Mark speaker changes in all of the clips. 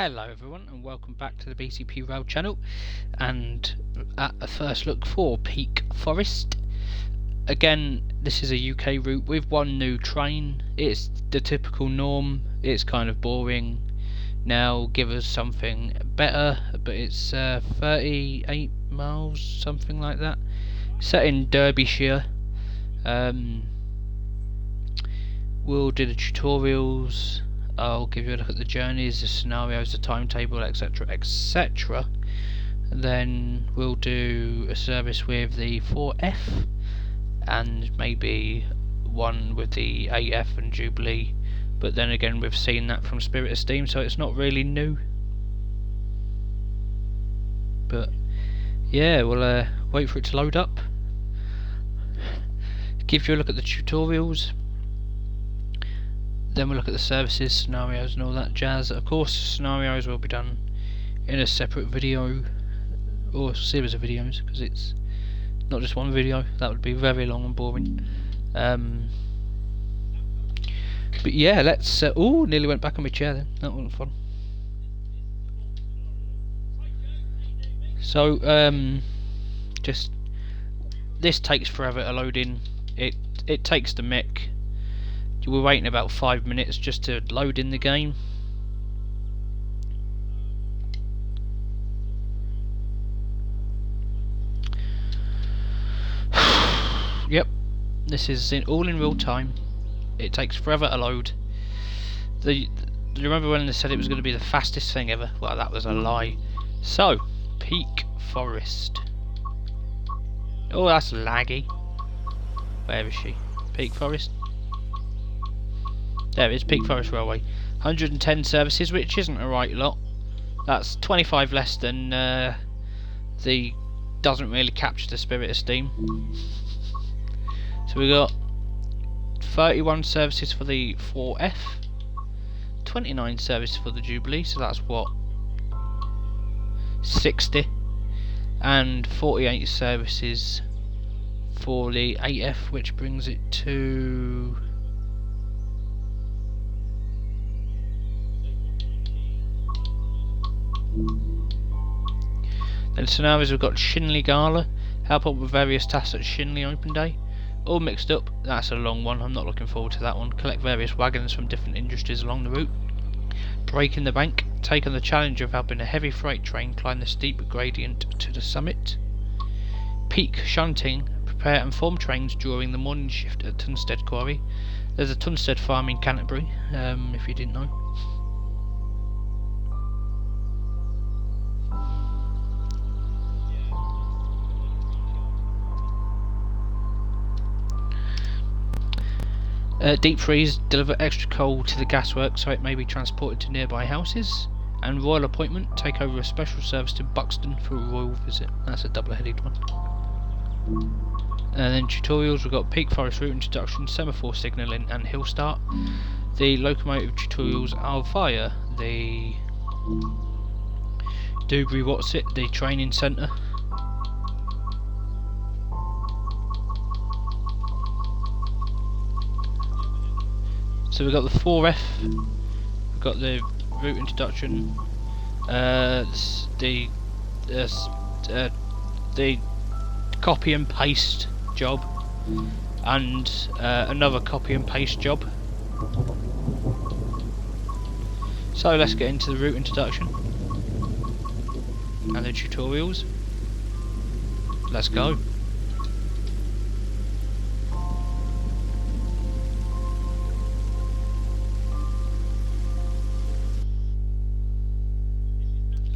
Speaker 1: Hello everyone and welcome back to the BCP Rail channel, and at a first look for Peak Forest. Again, this is a UK route with one new train. It's the typical norm, it's kind of boring. Now give us something better, but it's 38 miles, something like that. Set in Derbyshire. We'll do the tutorials. I'll give you a look at the journeys, the scenarios, the timetable, etc, etc. Then we'll do a service with the 4F and maybe one with the 8F and Jubilee, but then again we've seen that from Spirit of Steam, so it's not really new. But yeah, we'll wait for it to load up, give you a look at the tutorials, then we'll look at the services, scenarios and all that jazz. Of course, scenarios will be done in a separate video or series of videos, because it's not just one video, that would be very long and boring. But yeah, let's oh, nearly went back on my chair then, that wasn't fun. So just this takes forever to load in. It takes the mick. We're waiting about 5 minutes just to load in the game. Yep, this is all in real time. It takes forever to load. Do you remember when they said it was going to be the fastest thing ever? Well, that was a lie. So, Peak Forest. Oh, that's laggy. Where is she? Peak Forest. There it is, Peak Forest Railway. 110 services, which isn't a right lot. That's 25 less than the doesn't really capture the Spirit of Steam. So we got 31 services for the 4F, 29 services for the Jubilee, so that's what, 60, and 48 services for the 8F, which brings it to then scenarios. We've got Shinley Gala, help up with various tasks at Shinley Open Day. All mixed up, that's a long one, I'm not looking forward to that one. Collect various wagons from different industries along the route. Breaking the bank, take on the challenge of helping a heavy freight train climb the steep gradient to the summit. Peak shunting, prepare and form trains during the morning shift at Tunstead Quarry. There's a Tunstead farm in Canterbury, if you didn't know. Deep freeze, deliver extra coal to the gasworks so it may be transported to nearby houses. And royal appointment, take over a special service to Buxton for a royal visit. That's a double-headed one. And then tutorials, we've got Peak Forest route introduction, semaphore signalling and hill start. The locomotive tutorials are via the Dewberry Whatsit, the training centre. So we've got the 4F, we've got the route introduction, the copy and paste job, and another copy and paste job. So let's get into the route introduction and the tutorials. Let's go.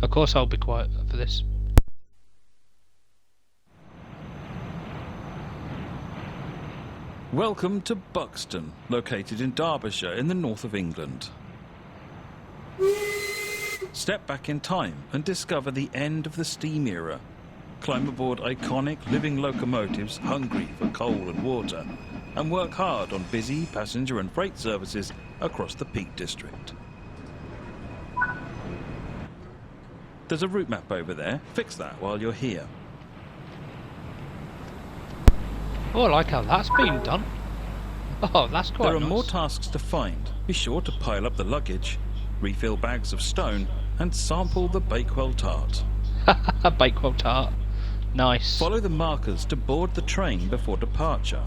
Speaker 1: Of course I'll be quiet for this.
Speaker 2: Welcome to Buxton, located in Derbyshire in the north of England. Step back in time and discover the end of the steam era. Climb aboard iconic living locomotives hungry for coal and water, and work hard on busy passenger and freight services across the Peak District. There's a route map over there. Fix that while you're here.
Speaker 1: Oh, I like how that's been done. Oh, that's quite nice.
Speaker 2: There are more tasks to find. Be sure to pile up the luggage, refill bags of stone, and sample the Bakewell tart.
Speaker 1: Bakewell tart. Nice.
Speaker 2: Follow the markers to board the train before departure.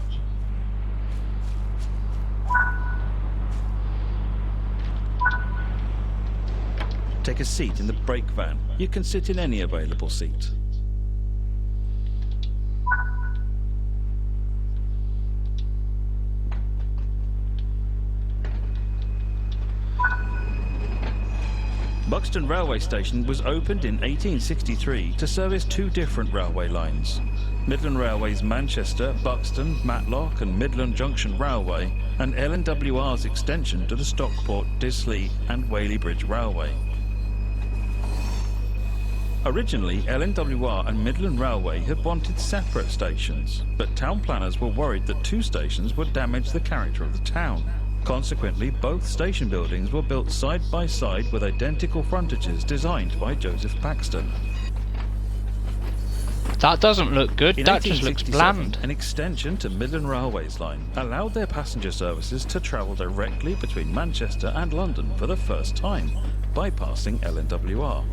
Speaker 2: Take a seat in the brake van. You can sit in any available seat. Buxton Railway Station was opened in 1863 to service two different railway lines. Midland Railway's Manchester, Buxton, Matlock and Midland Junction Railway, and LNWR's extension to the Stockport, Disley and Whaley Bridge Railway. Originally, LNWR and Midland Railway had wanted separate stations, but town planners were worried that two stations would damage the character of the town. Consequently, both station buildings were built side by side with identical frontages designed by Joseph Paxton.
Speaker 1: That doesn't look good,
Speaker 2: In
Speaker 1: that just looks
Speaker 2: 1867,
Speaker 1: bland.
Speaker 2: An extension to Midland Railway's line allowed their passenger services to travel directly between Manchester and London for the first time, bypassing LNWR.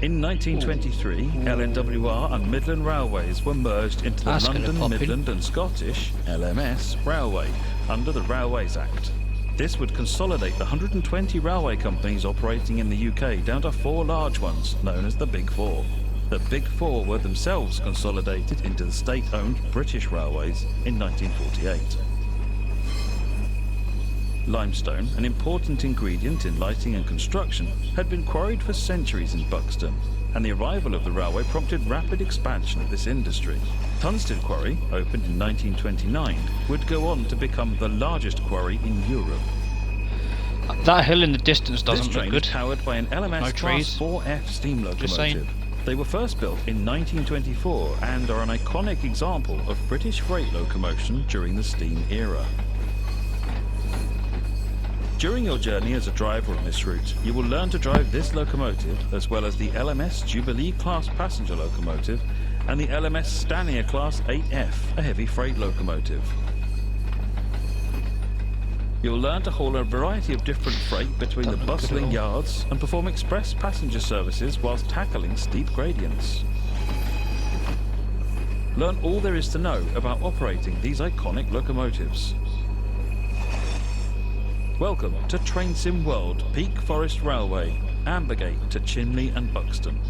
Speaker 2: In 1923, LNWR and Midland Railways were merged into the
Speaker 1: That's gonna
Speaker 2: London,
Speaker 1: pop in.
Speaker 2: Midland and Scottish (LMS) Railway under the Railways Act. This would consolidate the 120 railway companies operating in the UK down to 4 large ones, known as the Big Four. The Big Four were themselves consolidated into the state-owned British Railways in 1948. Limestone, an important ingredient in lighting and construction, had been quarried for centuries in Buxton, and the arrival of the railway prompted rapid expansion of this industry. Tunstead Quarry, opened in 1929, would go on to become the largest quarry in Europe.
Speaker 1: That hill in the distance
Speaker 2: This
Speaker 1: doesn't look
Speaker 2: train
Speaker 1: good.
Speaker 2: is powered by an LMS
Speaker 1: No
Speaker 2: Class
Speaker 1: trees.
Speaker 2: 4F steam
Speaker 1: Just saying.
Speaker 2: locomotive. They were first built in 1924 and are an iconic example of British freight locomotion during the steam era. During your journey as a driver on this route, you will learn to drive this locomotive as well as the LMS Jubilee Class passenger locomotive and the LMS Stanier Class 8F, a heavy freight locomotive. You'll learn to haul a variety of different freight between the
Speaker 1: Don't look good at
Speaker 2: bustling
Speaker 1: all.
Speaker 2: yards and perform express passenger services whilst tackling steep gradients. Learn all there is to know about operating these iconic locomotives. Welcome to Train Sim World, Peak Forest Railway, Ambergate to Chinley and Buxton.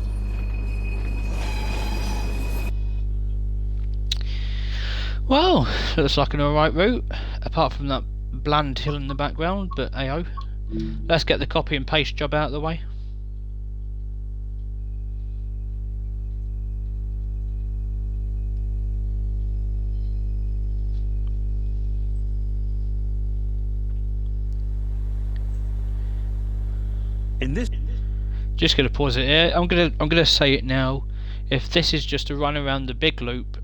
Speaker 1: Well, looks like an alright route, apart from that bland hill in the background, but ayo. Let's get the copy and paste job out of the way.
Speaker 2: In this
Speaker 1: Just gonna pause it here. I'm gonna say it now. If this is just a run around the big loop,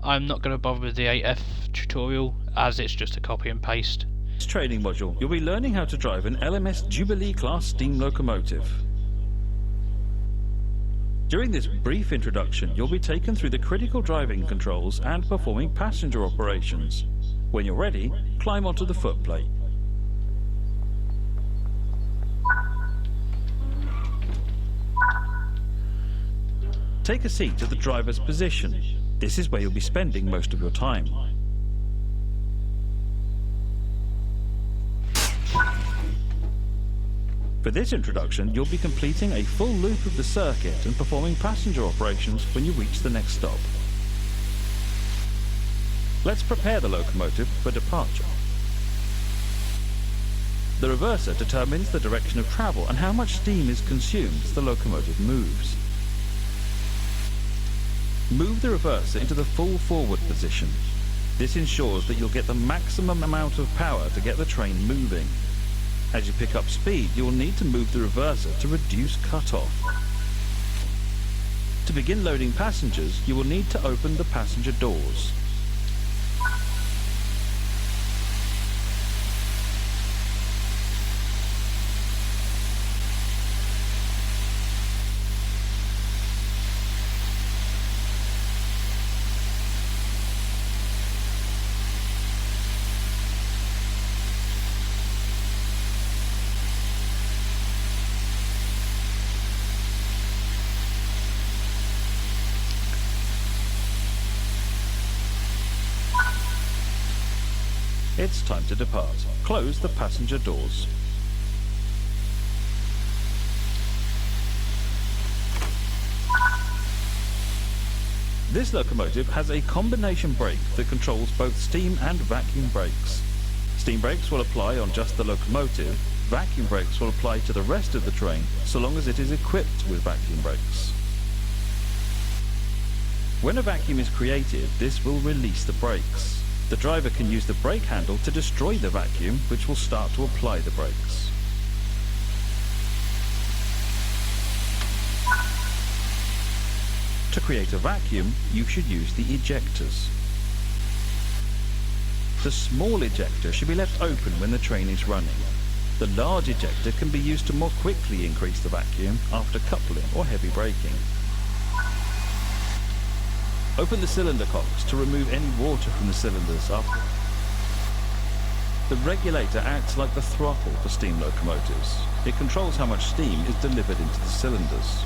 Speaker 1: I'm not gonna bother with the 8F tutorial, as it's just a copy and paste.
Speaker 2: training module, you'll be learning how to drive an LMS Jubilee Class steam locomotive. During this brief introduction, you'll be taken through the critical driving controls and performing passenger operations. When you're ready, climb onto the footplate. Take a seat at the driver's position. This is where you'll be spending most of your time. For this introduction, you'll be completing a full loop of the circuit and performing passenger operations when you reach the next stop. Let's prepare the locomotive for departure. The reverser determines the direction of travel and how much steam is consumed as the locomotive moves. Move the reverser into the full forward position. This ensures that you'll get the maximum amount of power to get the train moving. As you pick up speed, you will need to move the reverser to reduce cut-off. To begin loading passengers, you will need to open the passenger doors. It's time to depart. Close the passenger doors. This locomotive has a combination brake that controls both steam and vacuum brakes. Steam brakes will apply on just the locomotive. Vacuum brakes will apply to the rest of the train so long as it is equipped with vacuum brakes. When a vacuum is created, this will release the brakes. The driver can use the brake handle to destroy the vacuum, which will start to apply the brakes. To create a vacuum, you should use the ejectors. The small ejector should be left open when the train is running. The large ejector can be used to more quickly increase the vacuum after coupling or heavy braking. Open the cylinder cocks to remove any water from the cylinders after. The regulator acts like the throttle for steam locomotives. It controls how much steam is delivered into the cylinders.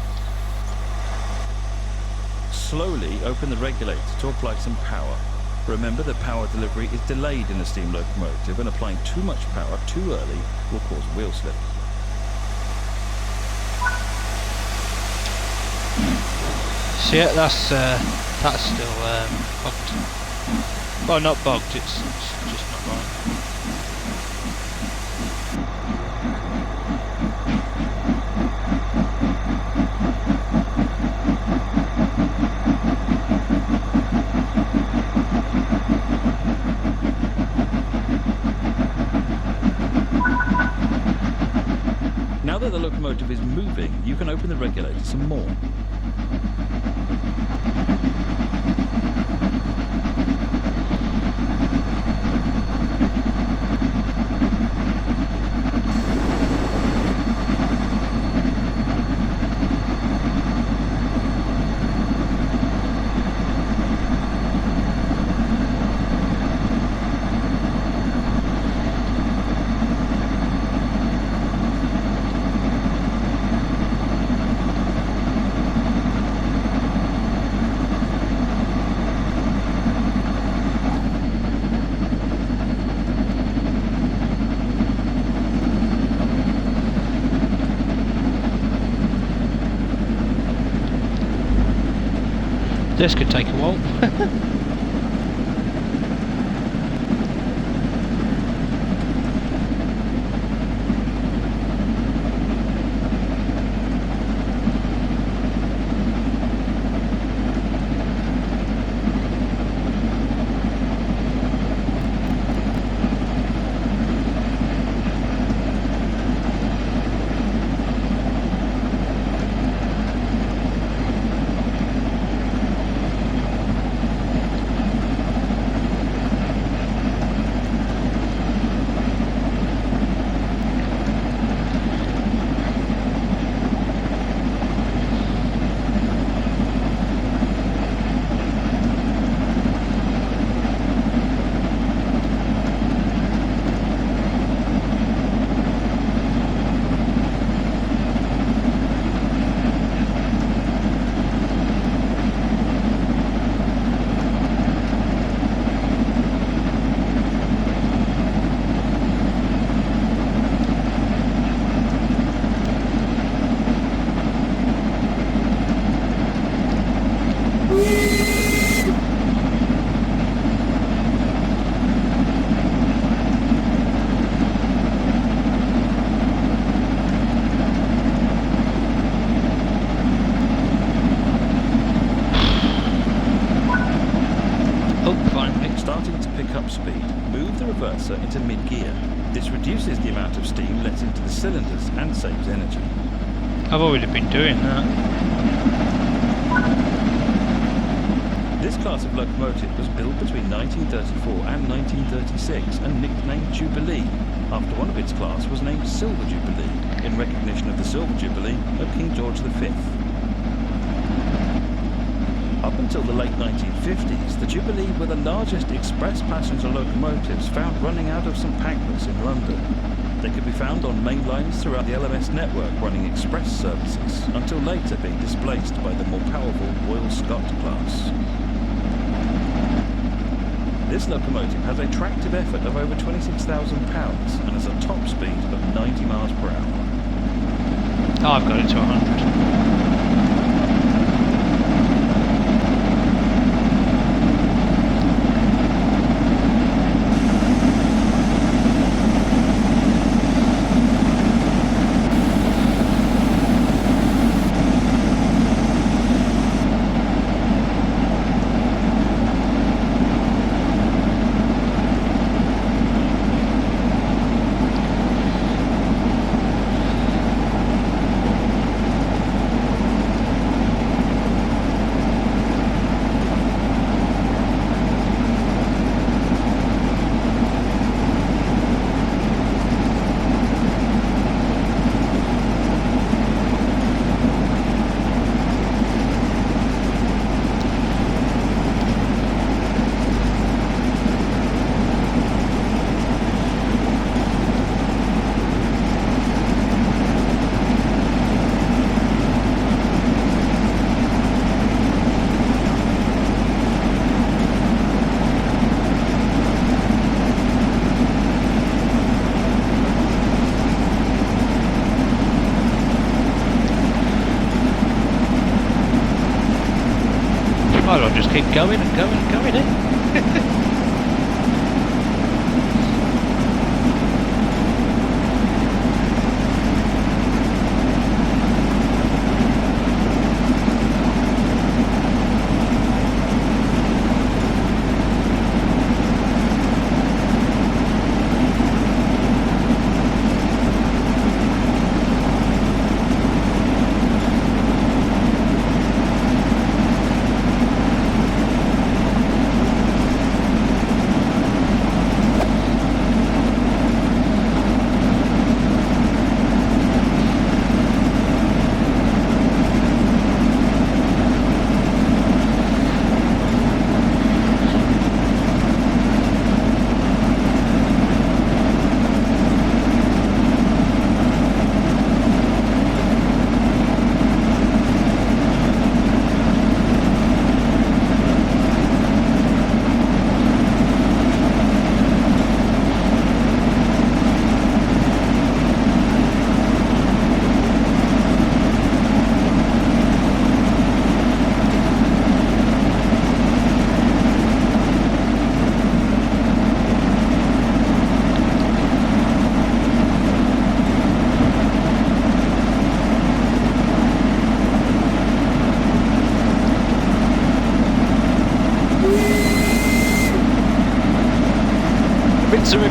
Speaker 2: Slowly open the regulator to apply some power. Remember that power delivery is delayed in a steam locomotive, and applying too much power too early will cause wheel slip.
Speaker 1: So yeah, that's still bogged. Well, not bogged, it's just not right.
Speaker 2: Now that the locomotive is moving, you can open the regulator some more.
Speaker 1: This could take a while.
Speaker 2: Into mid-gear. This reduces the amount of steam let into the cylinders and saves energy.
Speaker 1: I've already been doing that.
Speaker 2: This class of locomotive was built between 1934 and 1936 and nicknamed Jubilee, after one of its class was named Silver Jubilee, in recognition of the Silver Jubilee of King George V. Up until the late 1950s, the Jubilee were the largest express passenger locomotives found running out of St Pancras in London. They could be found on main lines throughout the LMS network running express services, until later being displaced by the more powerful Royal Scot class. This locomotive has a tractive effort of over 26,000 pounds and has a top speed of 90 miles per hour.
Speaker 1: Oh, I've got it to 100. Might as well just keep going and going and going, eh? Rinse and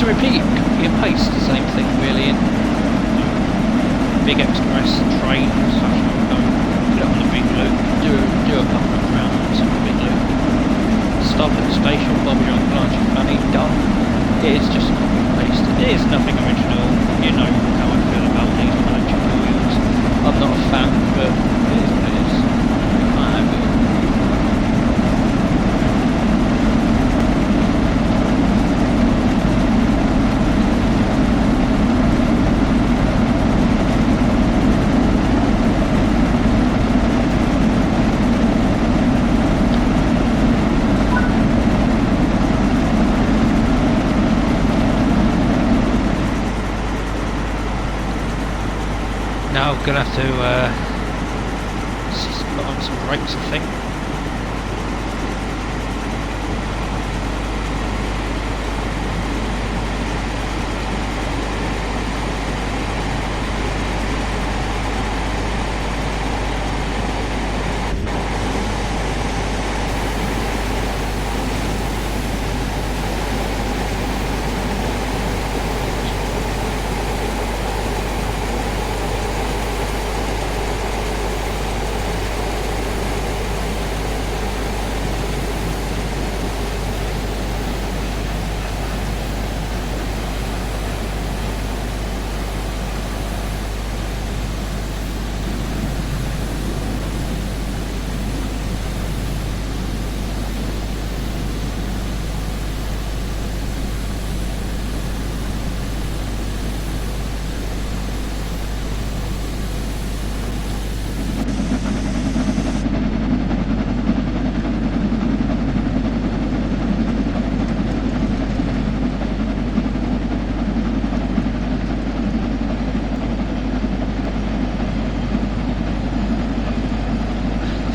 Speaker 1: repeat, copy and paste, the same thing really in big express train, such go, put it on the big loop, do a couple of rounds on the big loop, stop at the station, bob your own lunch, funny, done. It is just copy and paste. It is nothing original. You know how I feel about these electric wheels. I'm not a fan, but it is what it is. I have it. Now I'm going to have to put on some brakes, I think.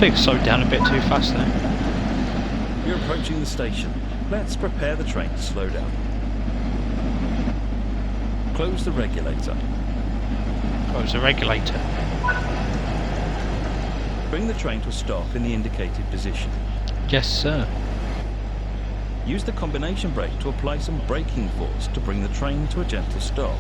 Speaker 1: think I slowed down a bit too fast there.
Speaker 2: You're approaching the station. Let's prepare the train to slow down. Close the regulator.
Speaker 1: Close the regulator.
Speaker 2: Bring the train to a stop in the indicated position.
Speaker 1: Yes, sir.
Speaker 2: Use the combination brake to apply some braking force to bring the train to a gentle stop.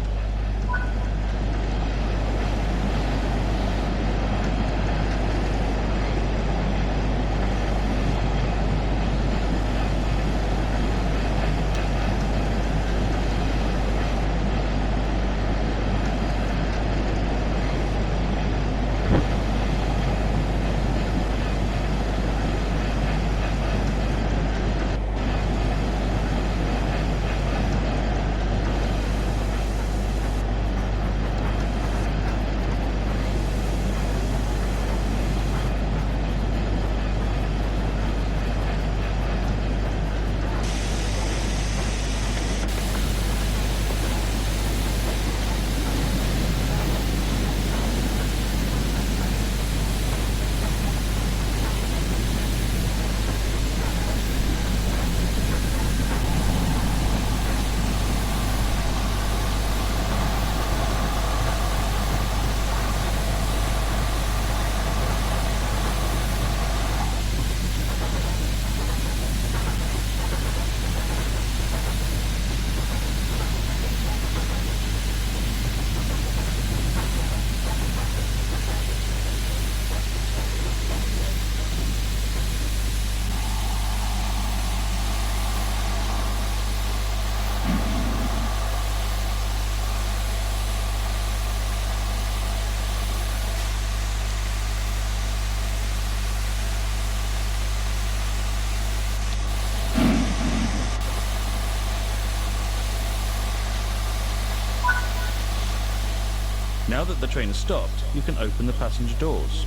Speaker 2: Now that the train has stopped, you can open the passenger doors.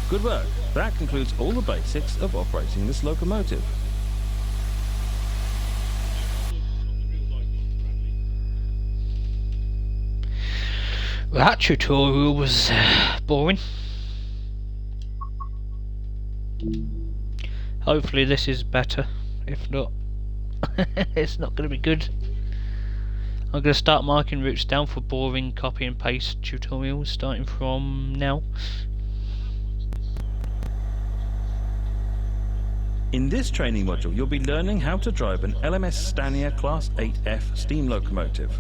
Speaker 2: Good work. That concludes all the basics of operating this locomotive.
Speaker 1: That tutorial was boring. Hopefully this is better. If not, it's not going to be good. I'm going to start marking routes down for boring copy and paste tutorials starting from now.
Speaker 2: In this training module, you'll be learning how to drive an LMS Stania Class 8F steam locomotive.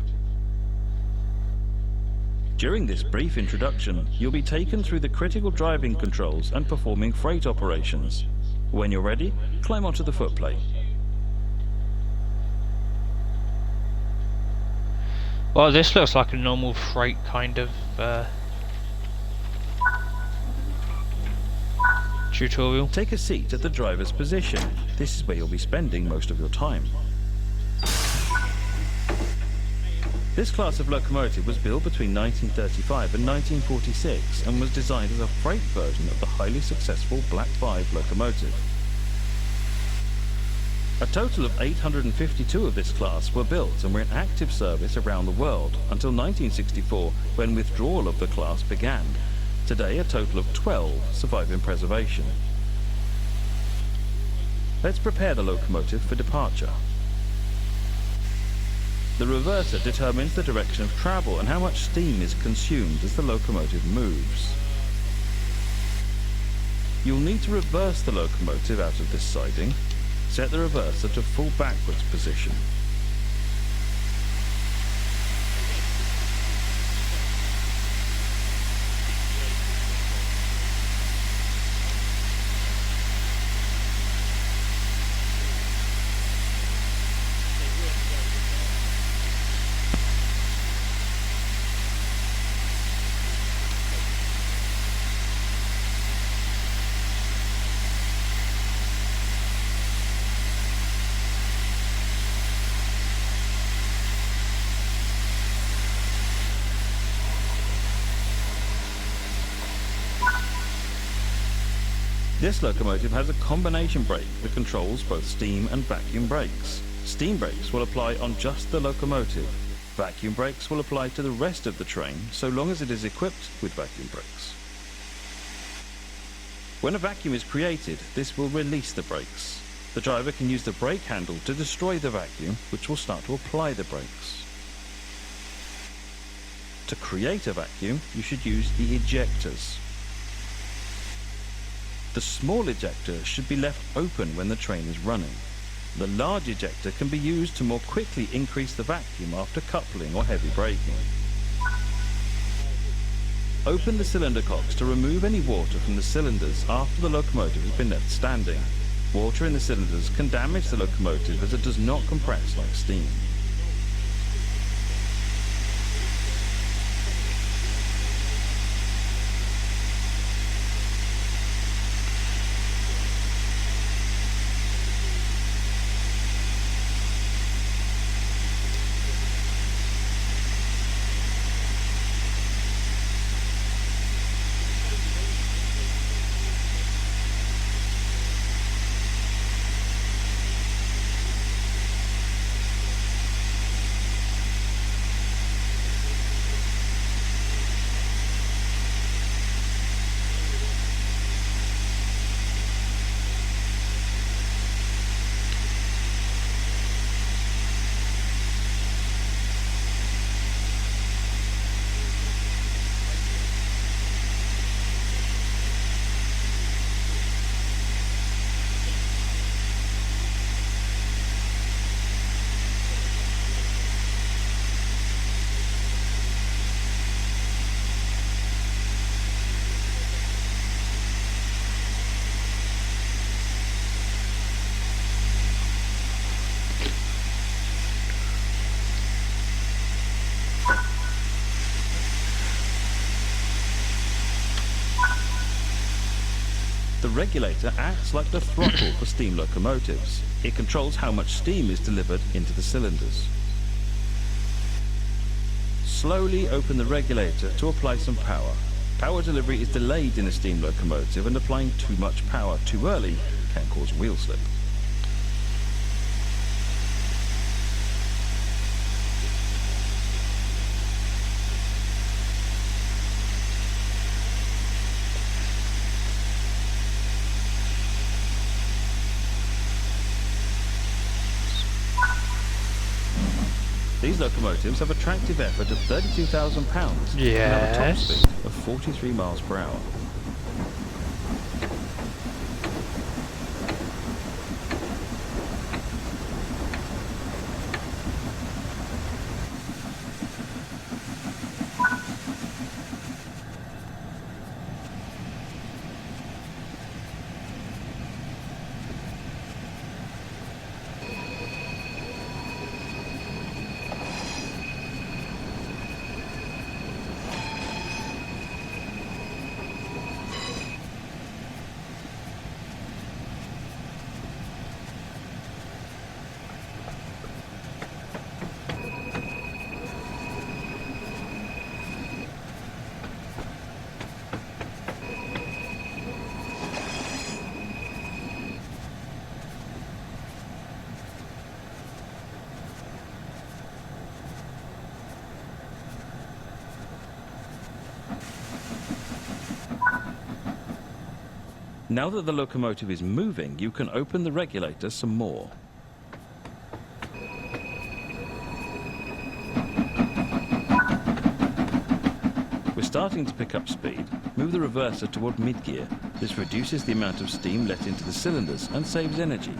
Speaker 2: During this brief introduction, you'll be taken through the critical driving controls and performing freight operations. When you're ready, climb onto the footplate.
Speaker 1: Well, this looks like a normal freight kind of tutorial.
Speaker 2: Take a seat at the driver's position. This is where you'll be spending most of your time. This class of locomotive was built between 1935 and 1946 and was designed as a freight version of the highly successful Black 5 locomotive. A total of 852 of this class were built and were in active service around the world until 1964, when withdrawal of the class began. Today, a total of 12 survive in preservation. Let's prepare the locomotive for departure. The reverser determines the direction of travel and how much steam is consumed as the locomotive moves. You'll need to reverse the locomotive out of this siding. Set the reverser to full backwards position. This locomotive has a combination brake that controls both steam and vacuum brakes. Steam brakes will apply on just the locomotive. Vacuum brakes will apply to the rest of the train so long as it is equipped with vacuum brakes. When a vacuum is created, this will release the brakes. The driver can use the brake handle to destroy the vacuum, which will start to apply the brakes. To create a vacuum, you should use the ejectors. The small ejector should be left open when the train is running. The large ejector can be used to more quickly increase the vacuum after coupling or heavy braking. Open the cylinder cocks to remove any water from the cylinders after the locomotive has been left standing. Water in the cylinders can damage the locomotive as it does not compress like steam. The regulator acts like the throttle for steam locomotives. It controls how much steam is delivered into the cylinders. Slowly open the regulator to apply some power. Power delivery is delayed in a steam locomotive, and applying too much power too early can cause wheel slip. These locomotives have a tractive effort of 32,000 pounds and have a top
Speaker 1: Yes.
Speaker 2: speed of 43 miles per hour. Now that the locomotive is moving, you can open the regulator some more. We're starting to pick up speed. Move the reverser toward mid-gear. This reduces the amount of steam let into the cylinders and saves energy.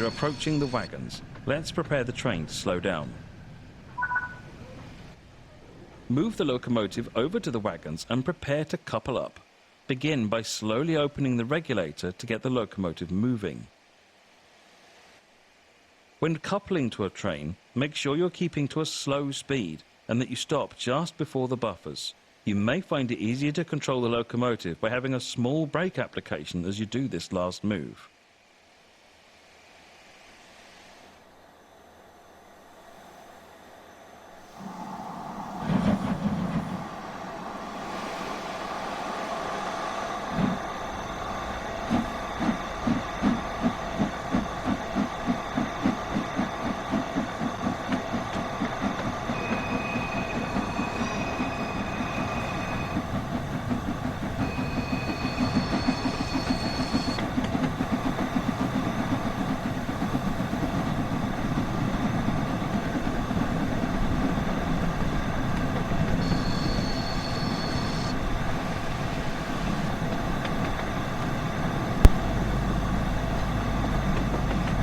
Speaker 2: You're approaching the wagons. Let's prepare the train to slow down. Move the locomotive over to the wagons and prepare to couple up. Begin by slowly opening the regulator to get the locomotive moving. When coupling to a train, make sure you're keeping to a slow speed and that you stop just before the buffers. You may find it easier to control the locomotive by having a small brake application as you do this last move.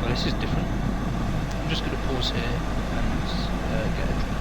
Speaker 1: This is different. I'm just going to pause here and get a drink.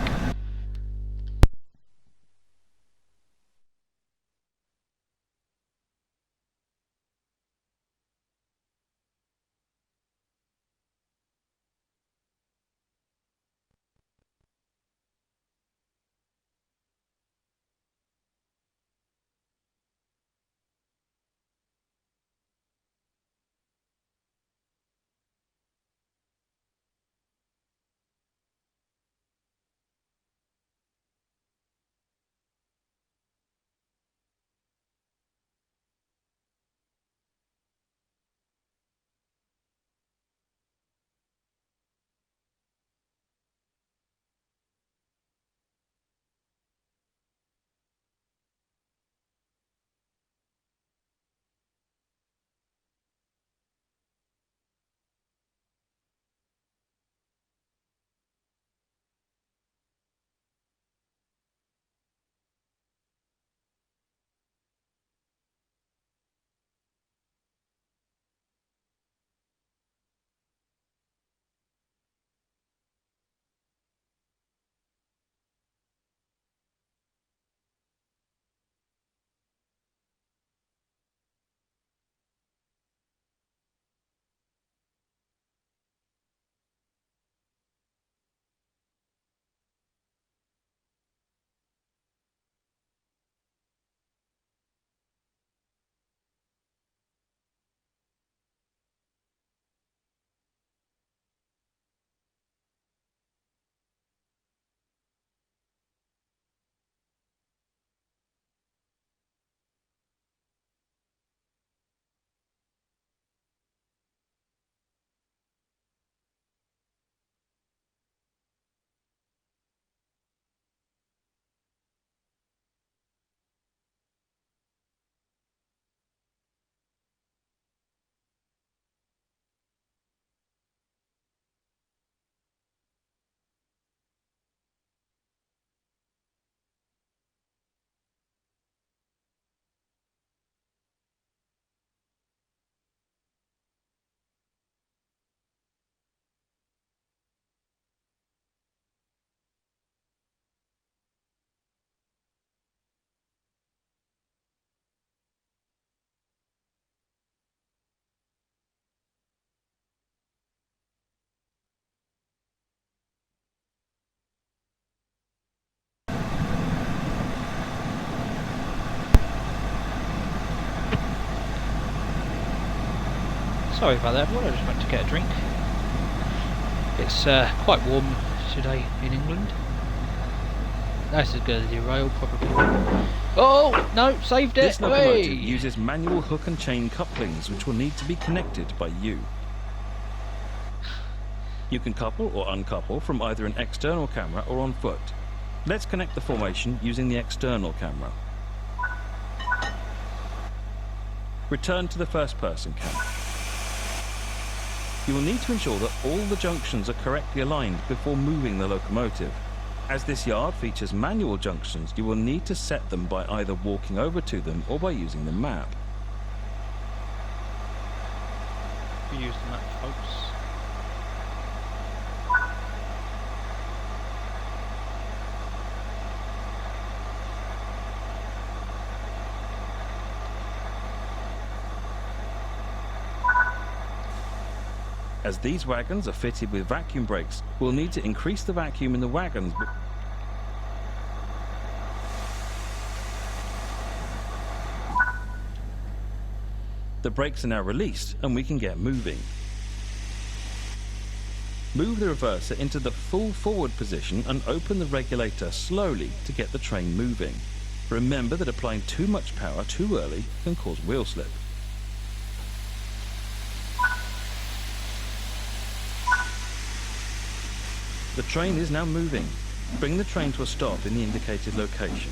Speaker 1: Sorry about that, everyone. I just went to get a drink. It's quite warm today in England. This is going to derail probably. Oh no! Saved it.
Speaker 2: This locomotive
Speaker 1: Hey!
Speaker 2: uses manual hook and chain couplings, which will need to be connected by you. You can couple or uncouple from either an external camera or on foot. Let's connect the formation using the external camera. Return to the first-person camera. You will need to ensure that all the junctions are correctly aligned before moving the locomotive. As this yard features manual junctions, you will need to set them by either walking over to them or by using the map.
Speaker 1: We use the map, folks.
Speaker 2: As these wagons are fitted with vacuum brakes, we'll need to increase the vacuum in the wagons. The brakes are now released and we can get moving. Move the reverser into the full forward position and open the regulator slowly to get the train moving. Remember that applying too much power too early can cause wheel slip. The train is now moving. Bring the train to a stop in the indicated location.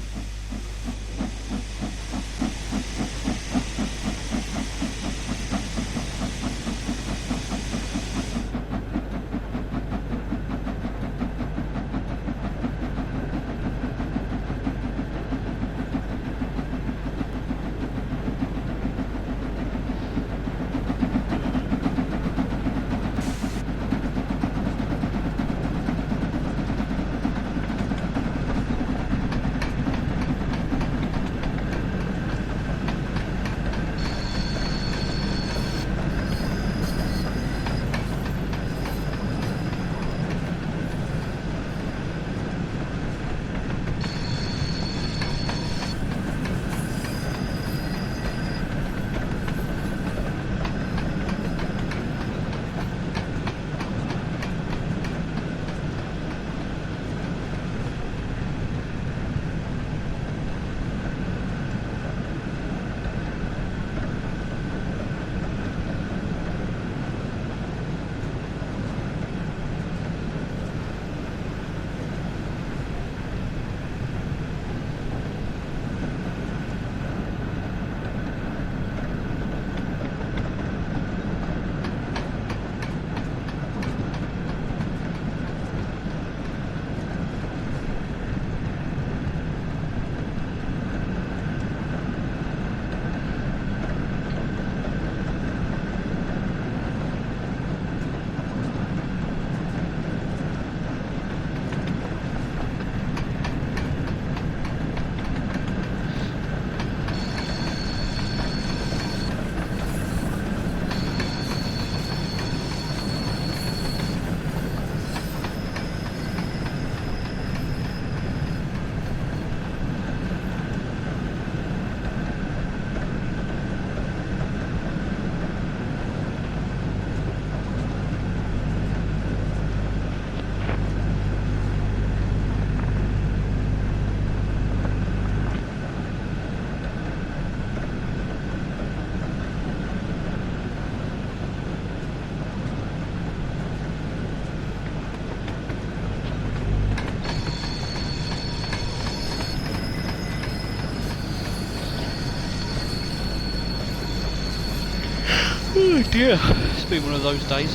Speaker 1: Oh dear, it's been one of those days.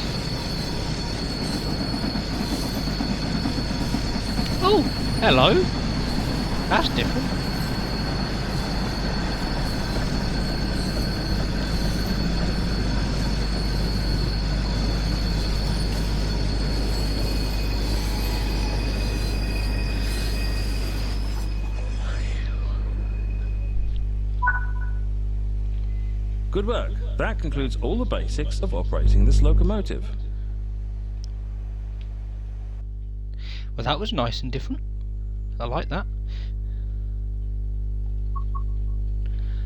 Speaker 1: Oh, hello. That's different.
Speaker 2: Good work. That concludes all the basics of operating this locomotive.
Speaker 1: Well, that was nice and different. I like that.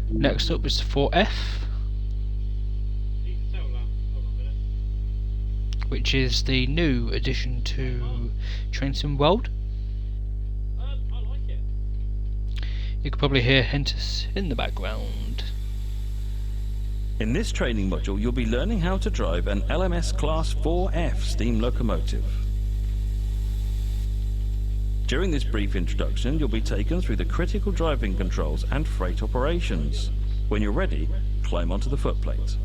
Speaker 1: Next up is the 4F, which is the new addition to Train Sim World.
Speaker 3: I like it.
Speaker 1: You can probably hear Hentus in the background.
Speaker 2: In this training module, you'll be learning how to drive an LMS Class 4F steam locomotive. During this brief introduction, you'll be taken through the critical driving controls and freight operations. When you're ready, climb onto the footplate.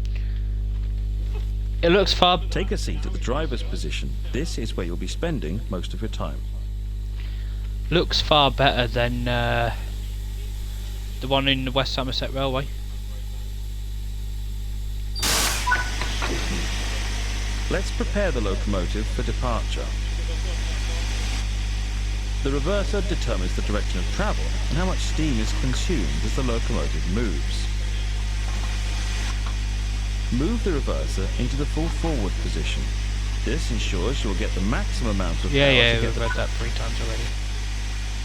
Speaker 1: It looks far.
Speaker 2: Take a seat at the driver's position. This is where you'll be spending most of your time.
Speaker 1: Looks far better than the one in the West Somerset Railway.
Speaker 2: Let's prepare the locomotive for departure. The reverser determines the direction of travel and how much steam is consumed as the locomotive moves. Move the reverser into the full forward position. This ensures you'll get the maximum amount of power
Speaker 1: Yeah,
Speaker 2: to get
Speaker 1: we've
Speaker 2: the
Speaker 1: read that 3 times already.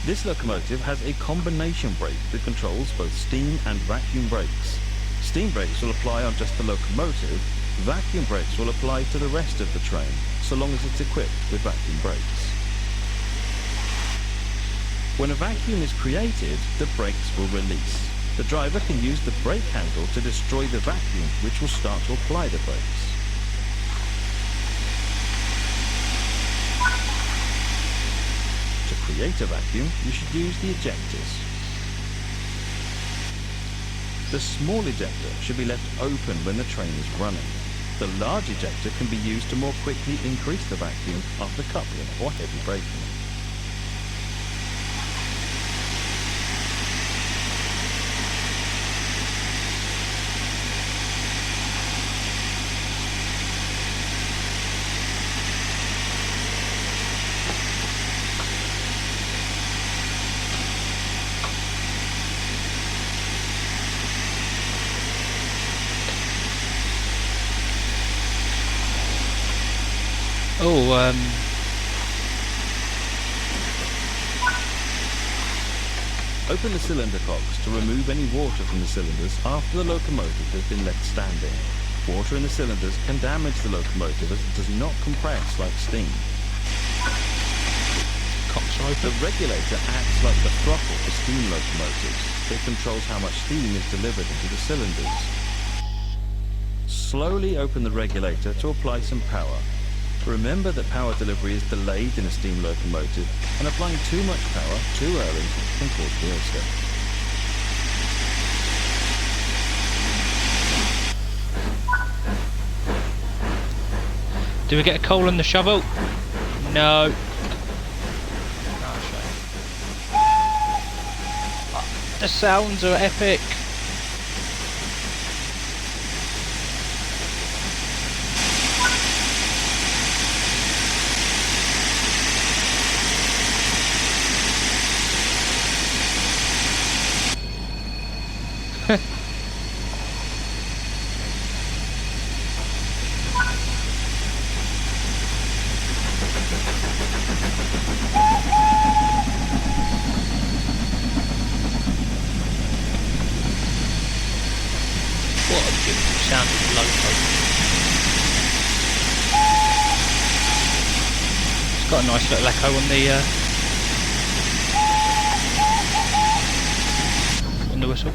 Speaker 2: This locomotive has a combination brake that controls both steam and vacuum brakes. Steam brakes will apply on just the locomotive, vacuum brakes will apply to the rest of the train, so long as it's equipped with vacuum brakes. When a vacuum is created, the brakes will release. The driver can use the brake handle to destroy the vacuum, which will start to apply the brakes. To create a vacuum, you should use the ejectors. The small ejector should be left open when the train is running. The large ejector can be used to more quickly increase the vacuum after coupling or heavy braking. Open the cylinder cocks to remove any water from the cylinders after the locomotive has been left standing. Water in the cylinders can damage the locomotive as it does not compress like steam.
Speaker 1: Cocks are
Speaker 2: The
Speaker 1: open.
Speaker 2: regulator acts like the throttle for steam locomotives. It controls how much steam is delivered into the cylinders. Slowly open the regulator to apply some power. Remember that power delivery is delayed in a steam locomotive, and applying too much power too early can cause wheel slip.
Speaker 1: Do we get a coal in the shovel? No. The sounds are epic. What a beautiful sounding loco. It's got a nice little echo on the whistle.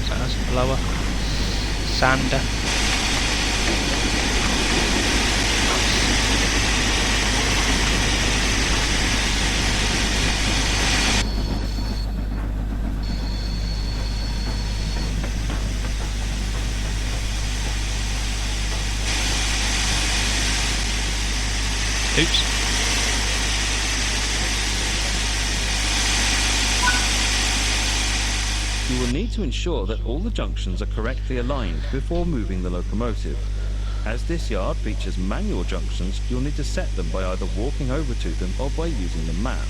Speaker 1: So that's a blower. Sander. Oops.
Speaker 2: You will need to ensure that all the junctions are correctly aligned before moving the locomotive. As this yard features manual junctions, you'll need to set them by either walking over to them or by using the map.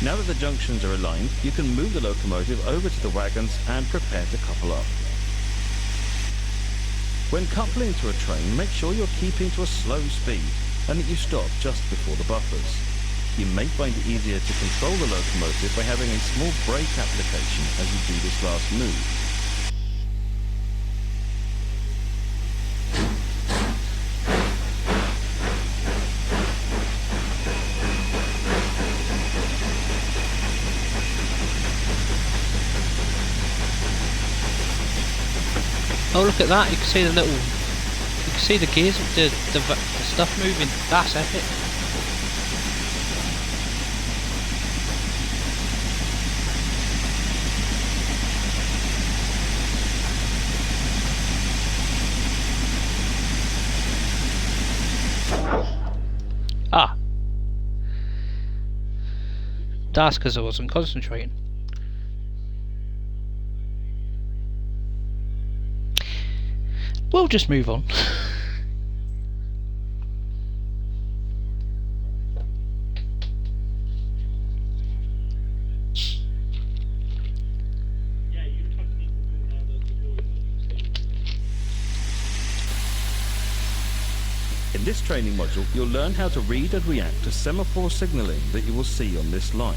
Speaker 2: Now that the junctions are aligned, you can move the locomotive over to the wagons and prepare to couple up. When coupling to a train, make sure you're keeping to a slow speed and that you stop just before the buffers. You may find it easier to control the locomotive by having a small brake application as you do this last move.
Speaker 1: Oh, look at that! You can see the little, you can see the gears, the stuff moving. That's epic. Ah, that's because I wasn't concentrating. We'll just move on.
Speaker 2: In this training module, you'll learn how to read and react to semaphore signalling that you will see on this line.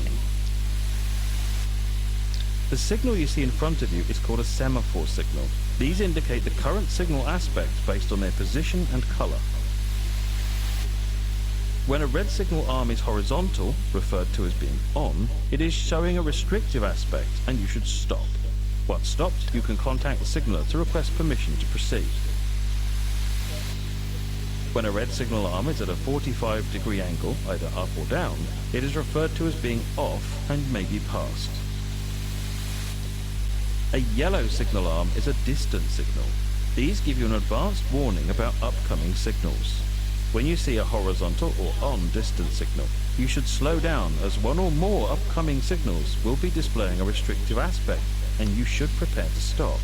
Speaker 2: The signal you see in front of you is called a semaphore signal. These indicate the current signal aspects based on their position and colour. When a red signal arm is horizontal, referred to as being on, it is showing a restrictive aspect and you should stop. Once stopped, you can contact the signaller to request permission to proceed. When a red signal arm is at a 45-degree angle, either up or down, it is referred to as being off and may be passed. A yellow signal arm is a distant signal. These give you an advanced warning about upcoming signals. When you see a horizontal or on distant signal, you should slow down as one or more upcoming signals will be displaying a restrictive aspect and you should prepare to stop.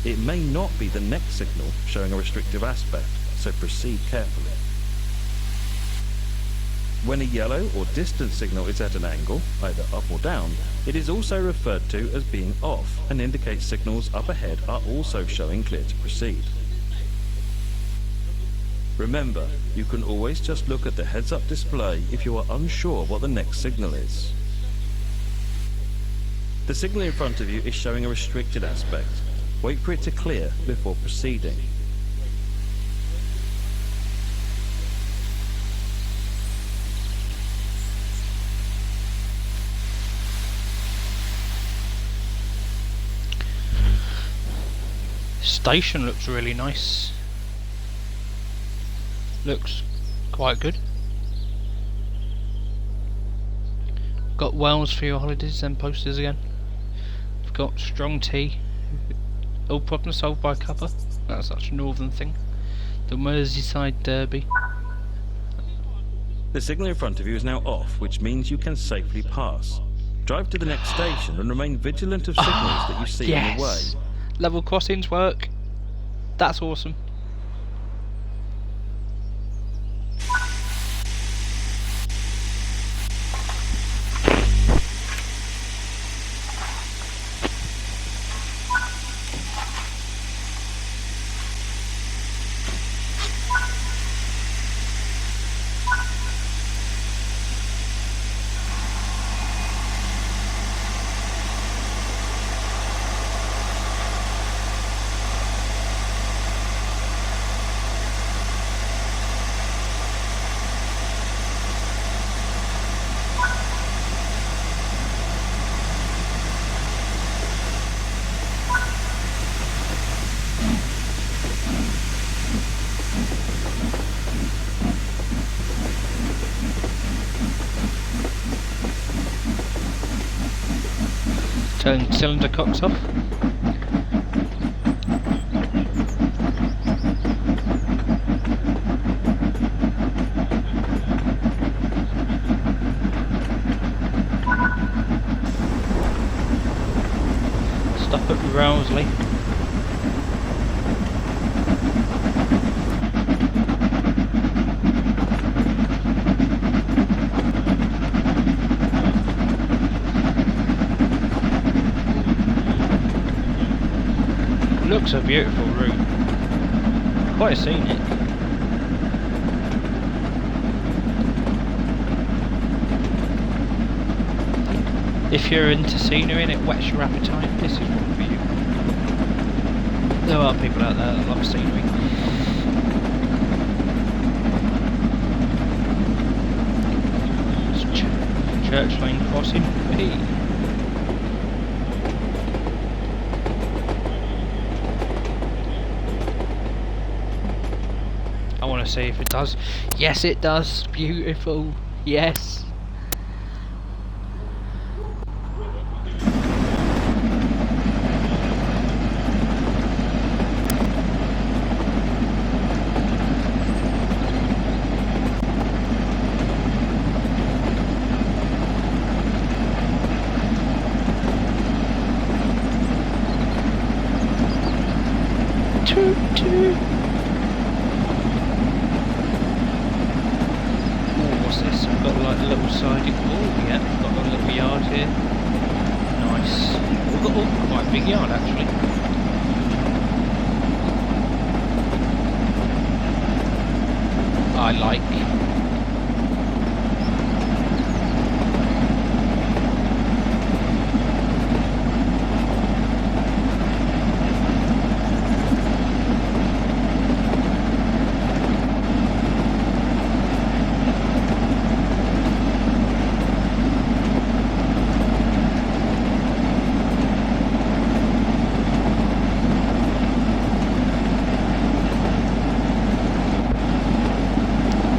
Speaker 2: It may not be the next signal showing a restrictive aspect, so proceed carefully. When a yellow or distant signal is at an angle, either up or down, it is also referred to as being off and indicates signals up ahead are also showing clear to proceed. Remember, you can always just look at the heads-up display if you are unsure what the next signal is. The signal in front of you is showing a restricted aspect. Wait for it to clear before proceeding.
Speaker 1: Station looks really nice. Looks quite good. Got Wales for your holidays and posters again. We've got strong tea. All problems solved by cuppa. That's such a northern thing. The Merseyside Derby.
Speaker 2: The signal in front of you is now off, which means you can safely pass. Drive to the next station and remain vigilant of signals that you see on the way.
Speaker 1: Level crossings work. That's awesome. Turn cylinder cocks off. Stop at Rousley. Looks a beautiful route. Quite scenic. If you're into scenery and it whets your appetite, this is one for you. There are people out there that love scenery. It's Church Lane Crossing B. I want to see if it does. Yes, it does. Beautiful. Yes. Toot toot. What's this? We've got like a little siding. Oh yeah, we've got a little yard here. Nice. We've got quite a big yard actually. I like.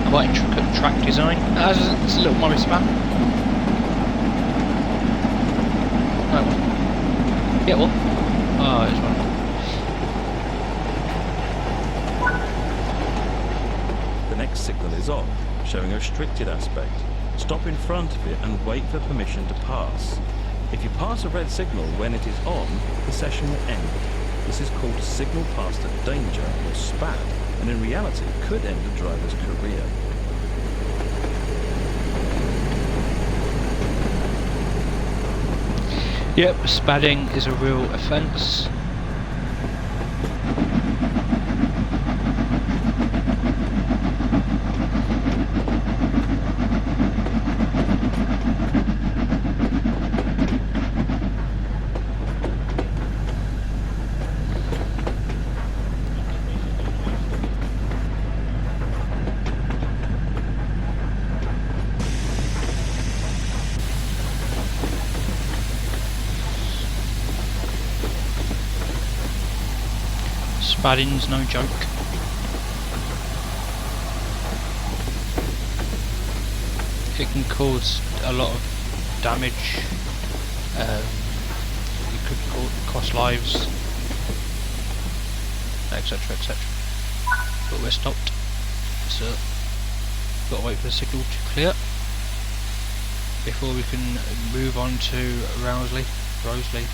Speaker 1: Quite intricate track design. It's a little Morris van. No. Yeah, what? Oh, it's one.
Speaker 2: The next signal is on, showing a restricted aspect. Stop in front of it and wait for permission to pass. If you pass a red signal when it is on, the session will end. This is called signal passed at danger, or SPAD, and in reality could end a driver's career.
Speaker 1: Yep, spadding is a real offence. Spadding's no joke. It can cause a lot of damage. It could cost lives, etc, etc. But we're stopped, so got to wait for the signal to clear before we can move on to Roseley,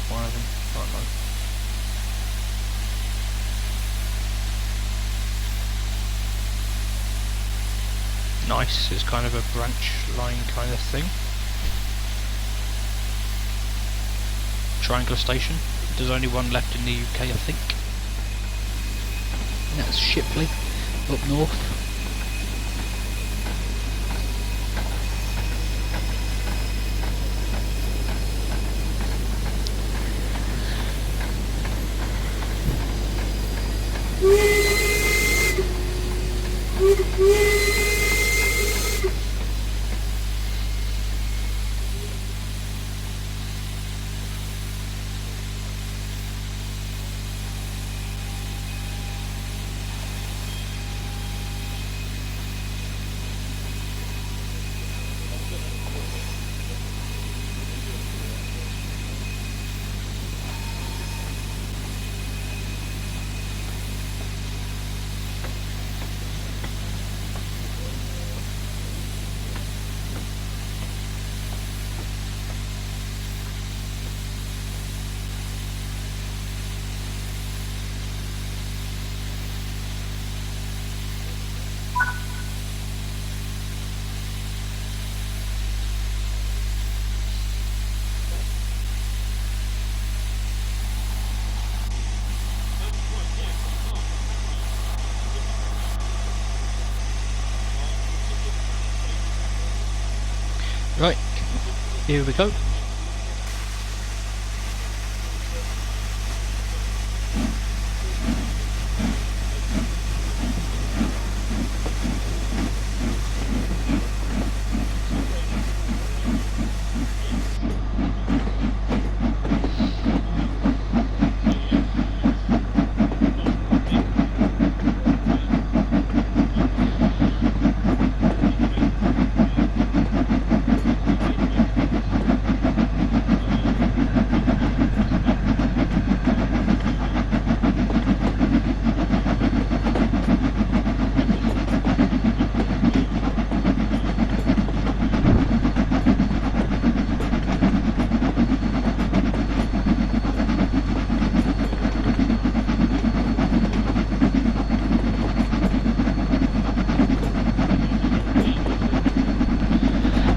Speaker 1: one of them, I don't know. Nice, it's kind of a branch line kind of thing. Triangular station. There's only one left in the UK, I think. And that's Shipley, up north. Right, here we go.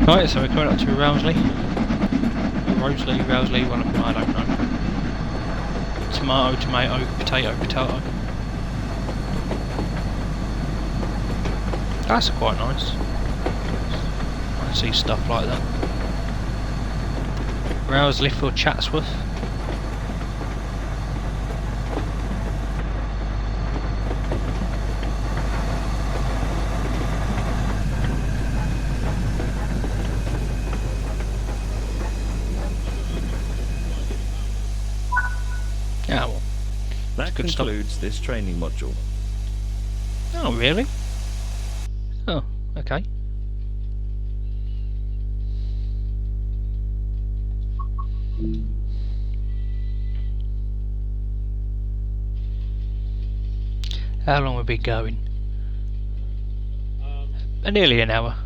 Speaker 1: Right, so we're coming up to Roseley, one of them, I don't know. Tomato, tomato, potato, potato. That's quite nice. I see stuff like that. Rowsley for Chatsworth. Yeah, well,
Speaker 2: That
Speaker 1: good stuff.
Speaker 2: concludes this training module.
Speaker 1: Oh, really? Oh, okay. How long have we been going? Nearly an hour.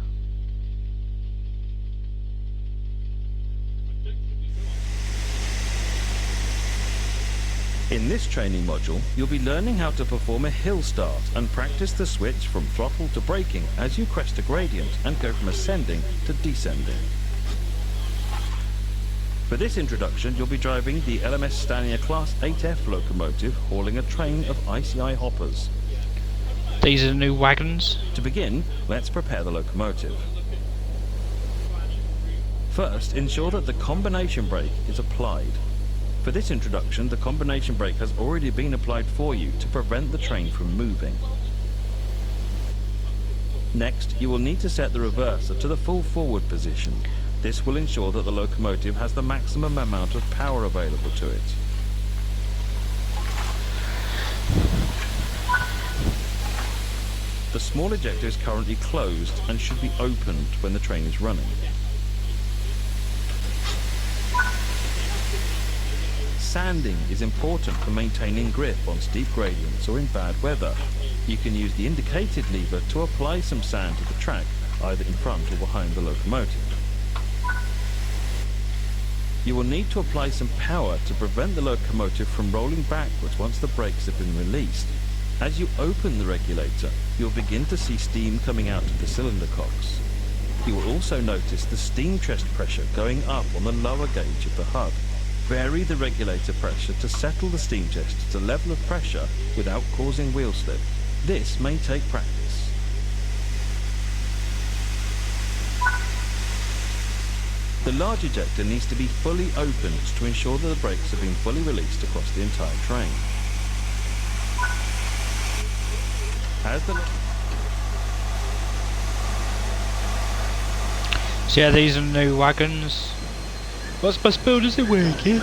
Speaker 2: In this training module, you'll be learning how to perform a hill start and practice the switch from throttle to braking as you crest a gradient and go from ascending to descending. For this introduction, you'll be driving the LMS Stania Class 8F locomotive hauling a train of ICI hoppers.
Speaker 1: These are the new wagons.
Speaker 2: To begin, let's prepare the locomotive. First, ensure that the combination brake is applied. For this introduction, the combination brake has already been applied for you to prevent the train from moving. Next, you will need to set the reverser to the full forward position. This will ensure that the locomotive has the maximum amount of power available to it. The small ejector is currently closed and should be opened when the train is running. Sanding is important for maintaining grip on steep gradients or in bad weather. You can use the indicated lever to apply some sand to the track, either in front or behind the locomotive. You will need to apply some power to prevent the locomotive from rolling backwards once the brakes have been released. As you open the regulator, you'll begin to see steam coming out of the cylinder cocks. You will also notice the steam chest pressure going up on the lower gauge of the hub. Vary the regulator pressure to settle the steam chest to a level of pressure without causing wheel slip. This may take practice. The large ejector needs to be fully opened to ensure that the brakes have been fully released across the entire train.
Speaker 1: So yeah, these are new wagons. What's my spell? Does it work here?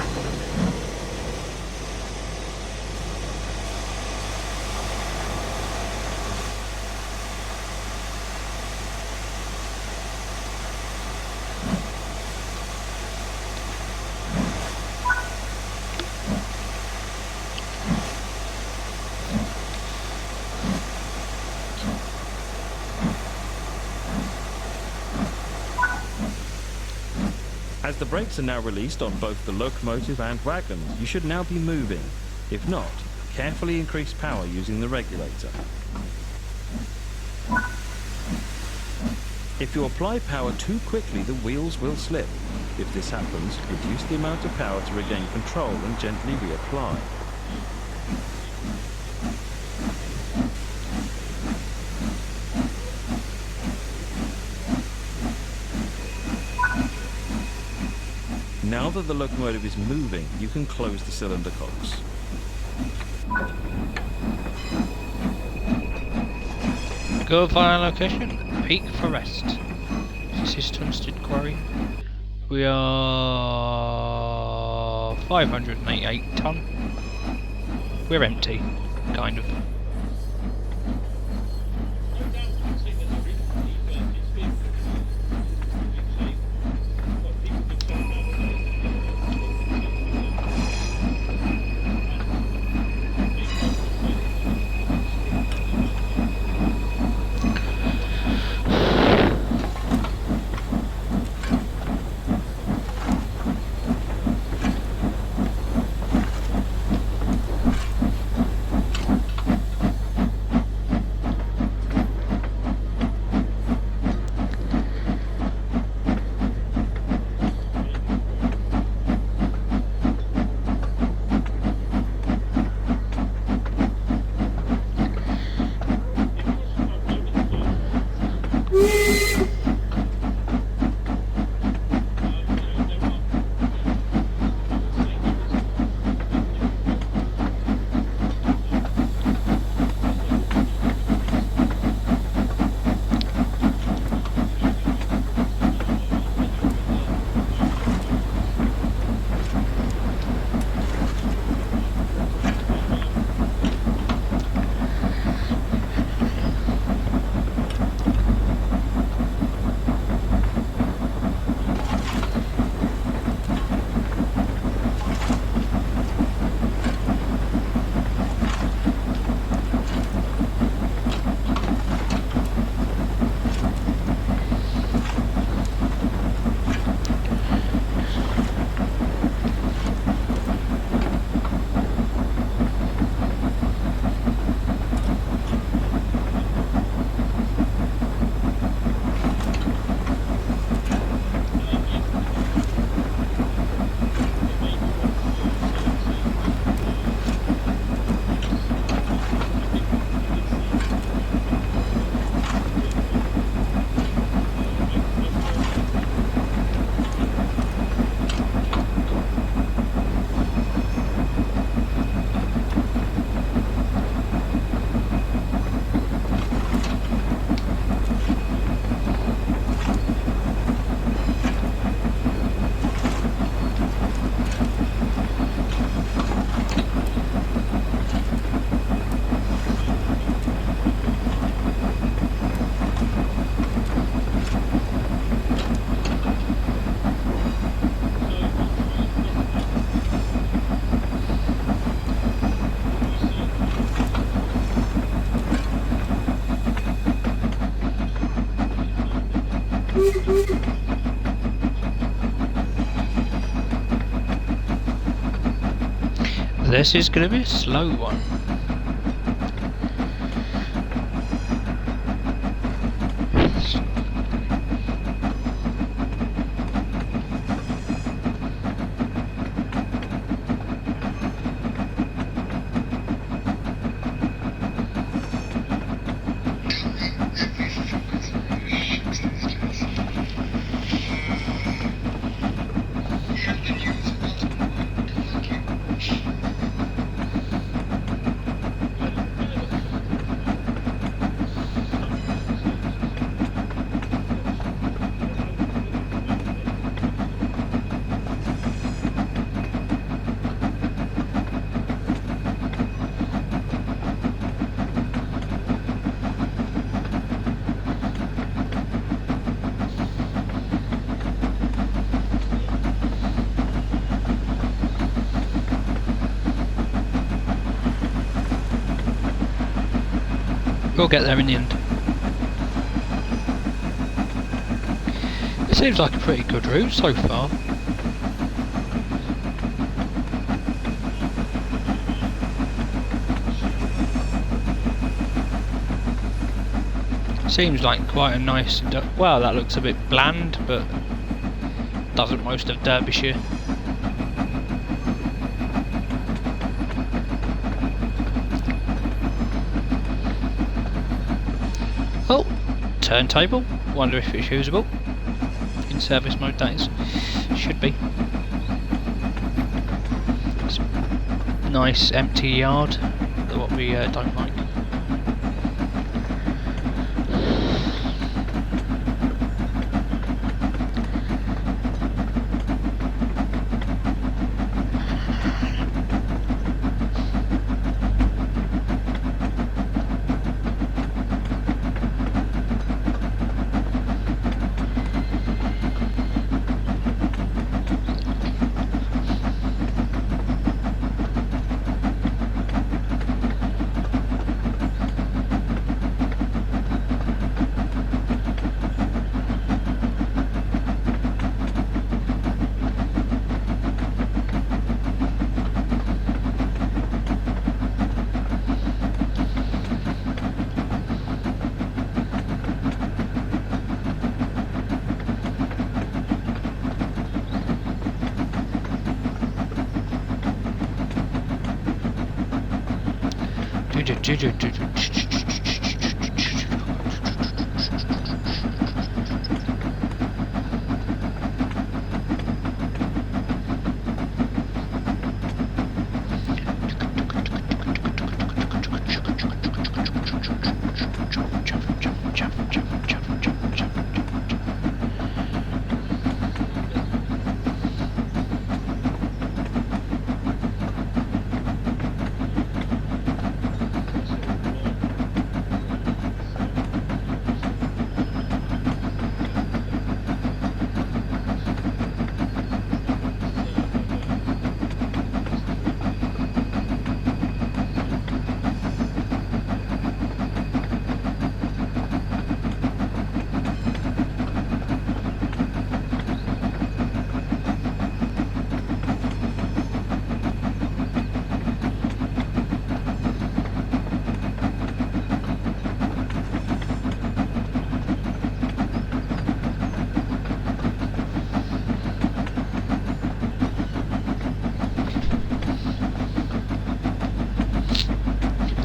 Speaker 2: As the brakes are now released on both the locomotive and wagon, you should now be moving. If not, carefully increase power using the regulator. If you apply power too quickly, the wheels will slip. If this happens, reduce the amount of power to regain control and gently reapply. Now that the locomotive is moving, you can close the cylinder cocks.
Speaker 1: Go via location. Peak for rest. This is Tunstead Quarry. We are 588 ton. We're empty, kind of. This is going to be a slow one. We'll get there in the end. It seems like a pretty good route so far. Seems like quite a nice... well, that looks a bit bland, but doesn't most of Derbyshire. Oh, turntable. Wonder if it's usable. In service mode, that is. Should be. It's a nice empty yard. What we don't like.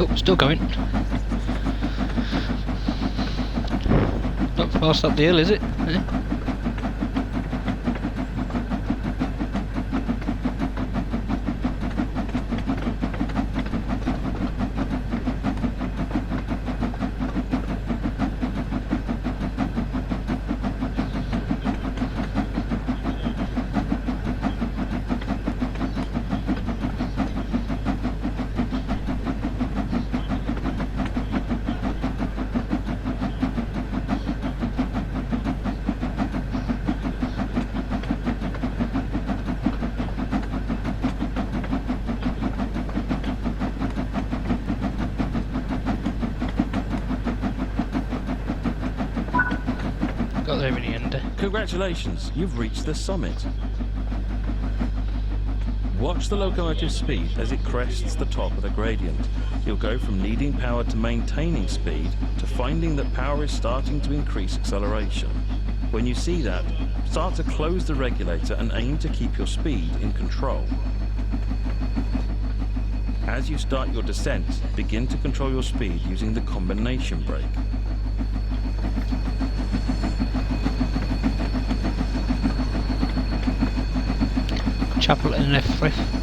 Speaker 1: Oh, still going. Not fast up the hill, is it? Eh? Got there in the end.
Speaker 2: Congratulations, you've reached the summit. Watch the locomotive's speed as it crests the top of the gradient. You'll go from needing power to maintaining speed to finding that power is starting to increase acceleration. When you see that, start to close the regulator and aim to keep your speed in control. As you start your descent, begin to control your speed using the combination brake.
Speaker 1: Chapel and left riff.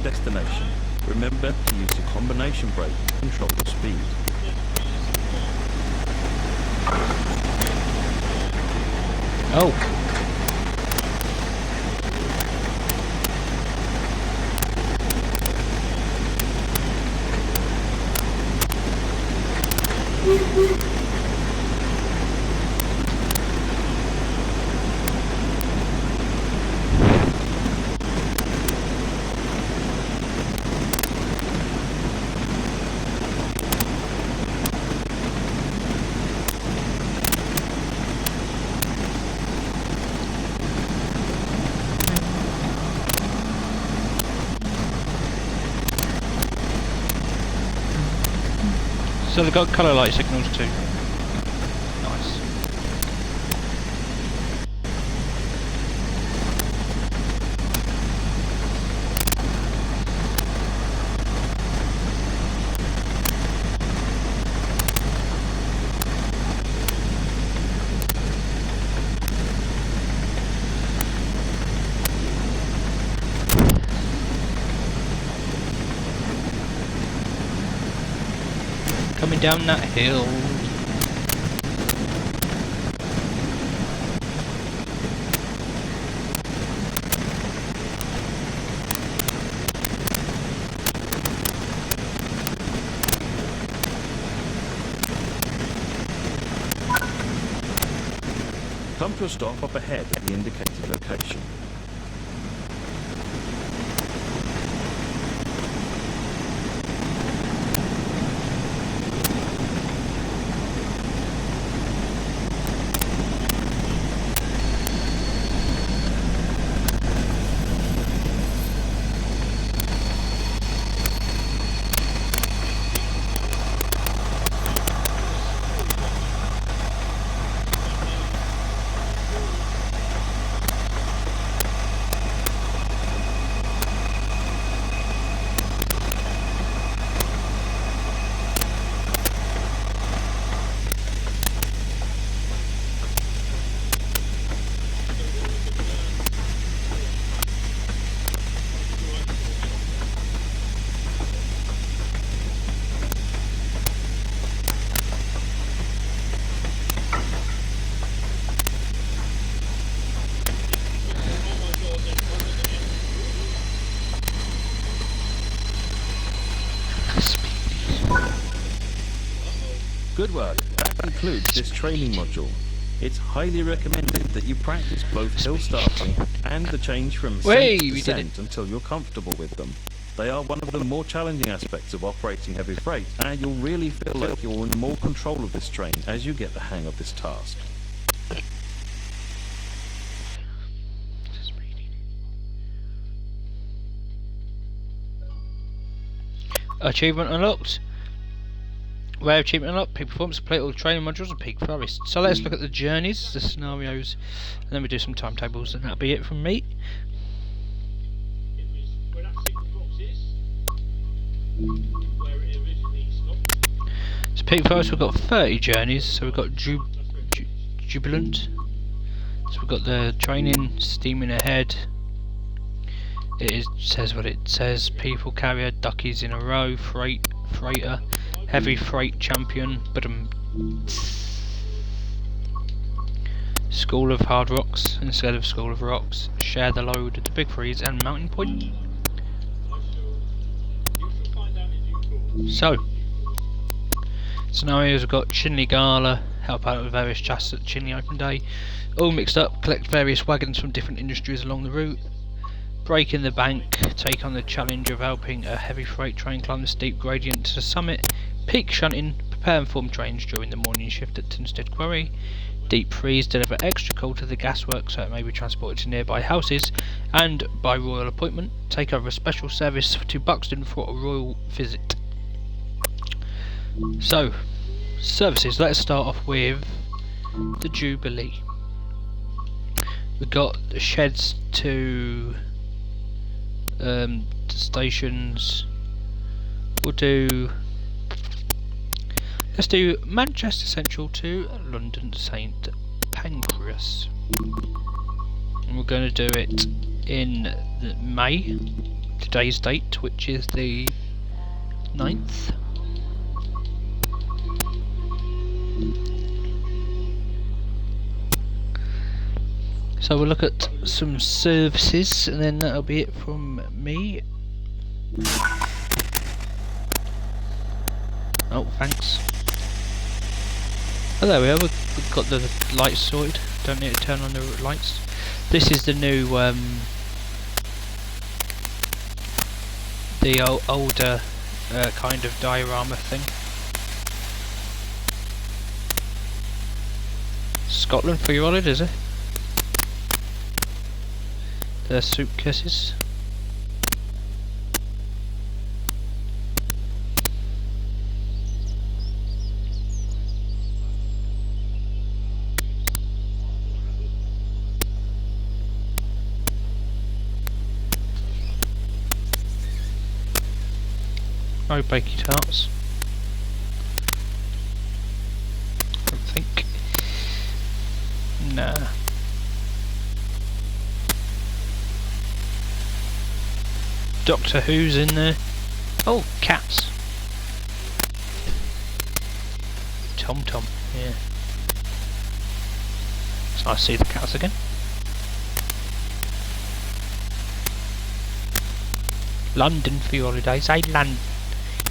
Speaker 2: destination, remember to use the combination brake to control the speed.
Speaker 1: Oh. So they've got colour light signals too. Nice. Coming down that hill.
Speaker 2: Come to a stop up ahead at the indicated location. Good work. That concludes this training module. It's highly recommended that you practice both hill starting and the change from
Speaker 1: Way,
Speaker 2: ascent to
Speaker 1: we did it.
Speaker 2: descent until you're comfortable with them. They are one of the more challenging aspects of operating heavy freight, and you'll really feel like you're in more control of this train as you get the hang of this task.
Speaker 1: Achievement unlocked. Rare achievement unlocked. Peak performance, complete all the training modules and peak forest. So let's look at the journeys, the scenarios, and then we do some timetables, and that'll be it from me.
Speaker 3: It was where that signal box is, where it originally stopped.
Speaker 1: So peak forest, we've got 30 journeys. So we've got Jubilant. So we've got the training, steaming ahead. Says what it says. People carrier, duckies in a row, freighter, heavy freight champion, but School of Hard Rocks instead of School of Rocks. Share the load, the Big Freeze, and Mountain Point.
Speaker 3: You shall find out in due course.
Speaker 1: So, scenarios, we've got Chinley Gala, help out with various tasks at Chinley Open Day. All mixed up, collect various wagons from different industries along the route. Break in the bank, take on the challenge of helping a heavy freight train climb the steep gradient to the summit. Peak shunting, prepare and form trains during the morning shift at Tinstead Quarry. Deep freeze, deliver extra coal to the gasworks so it may be transported to nearby houses. And by royal appointment, take over a special service to Buxton for a royal visit. So, services, let's start off with the Jubilee. We've got the sheds to stations. Let's do Manchester Central to London St Pancras, and we're going to do it in May, today's date, which is the 9th. So we'll look at some services, and then that'll be it from me. Oh, thanks. Oh, there we are. We've got the lights sorted. Don't need to turn on the lights. This is the new, the older kind of diorama thing. Scotland for your holidays, is it? Their suitcases. No bakey tarts. Don't think. Nah. Doctor Who's in there. Oh, cats. Tom, yeah. It's nice to see the cats again. London for your holidays, eh?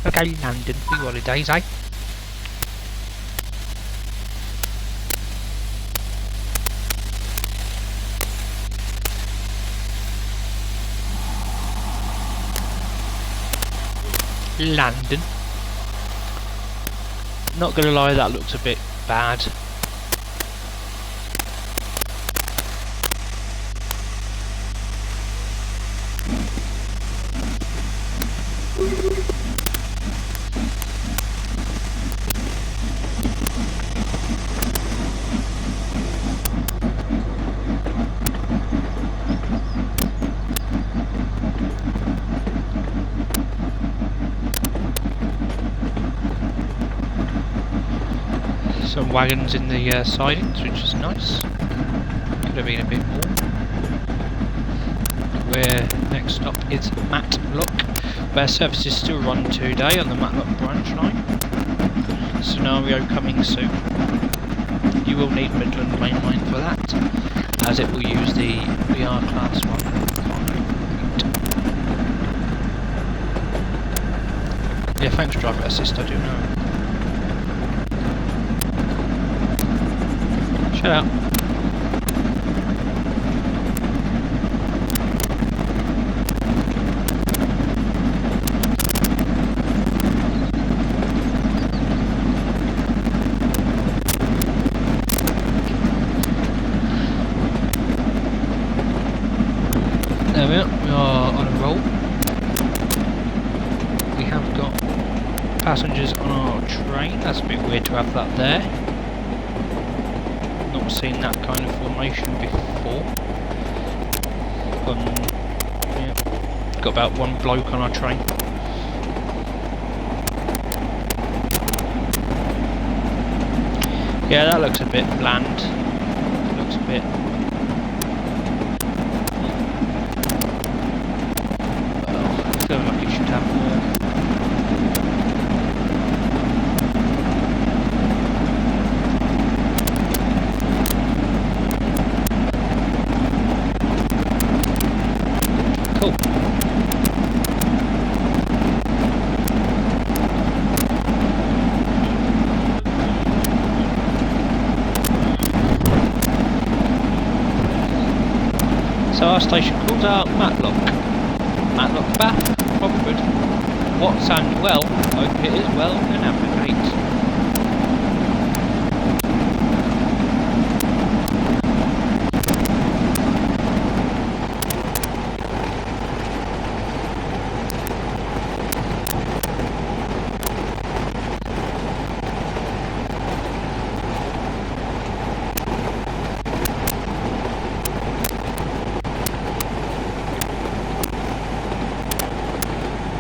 Speaker 1: Okay, London for your holidays, eh? London. Not gonna lie, that looks a bit bad. Some wagons in the sidings, which is nice. Could have been a bit more. Where next stop is Matlock, where services still run today on the Matlock branch line. Scenario coming soon. You will need Midland Main Line for that, as it will use the VR Class 1. Yeah, thanks driver assist, I do know. Shut up. There we are on a roll. We have got passengers on our train. That's a bit weird to have that there. Not seen that kind of formation before. Yeah. Got about one bloke on our train. Yeah, that looks a bit bland. Looks a bit. Well, I feel like it should have more. So our station calls out Matlock. Matlock Bath, Fogwood. What's and well, hope it is well and navigate.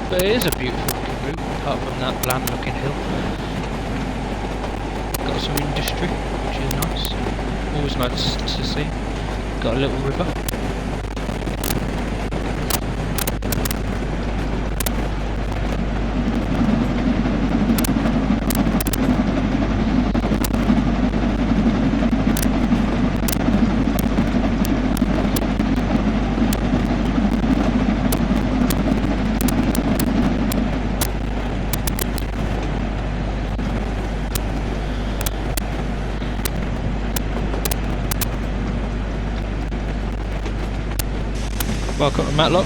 Speaker 1: But it is a beautiful looking route, apart from that bland looking hill. Got some industry, which is nice. Always nice to see. Got a little river. Welcome to Matlock.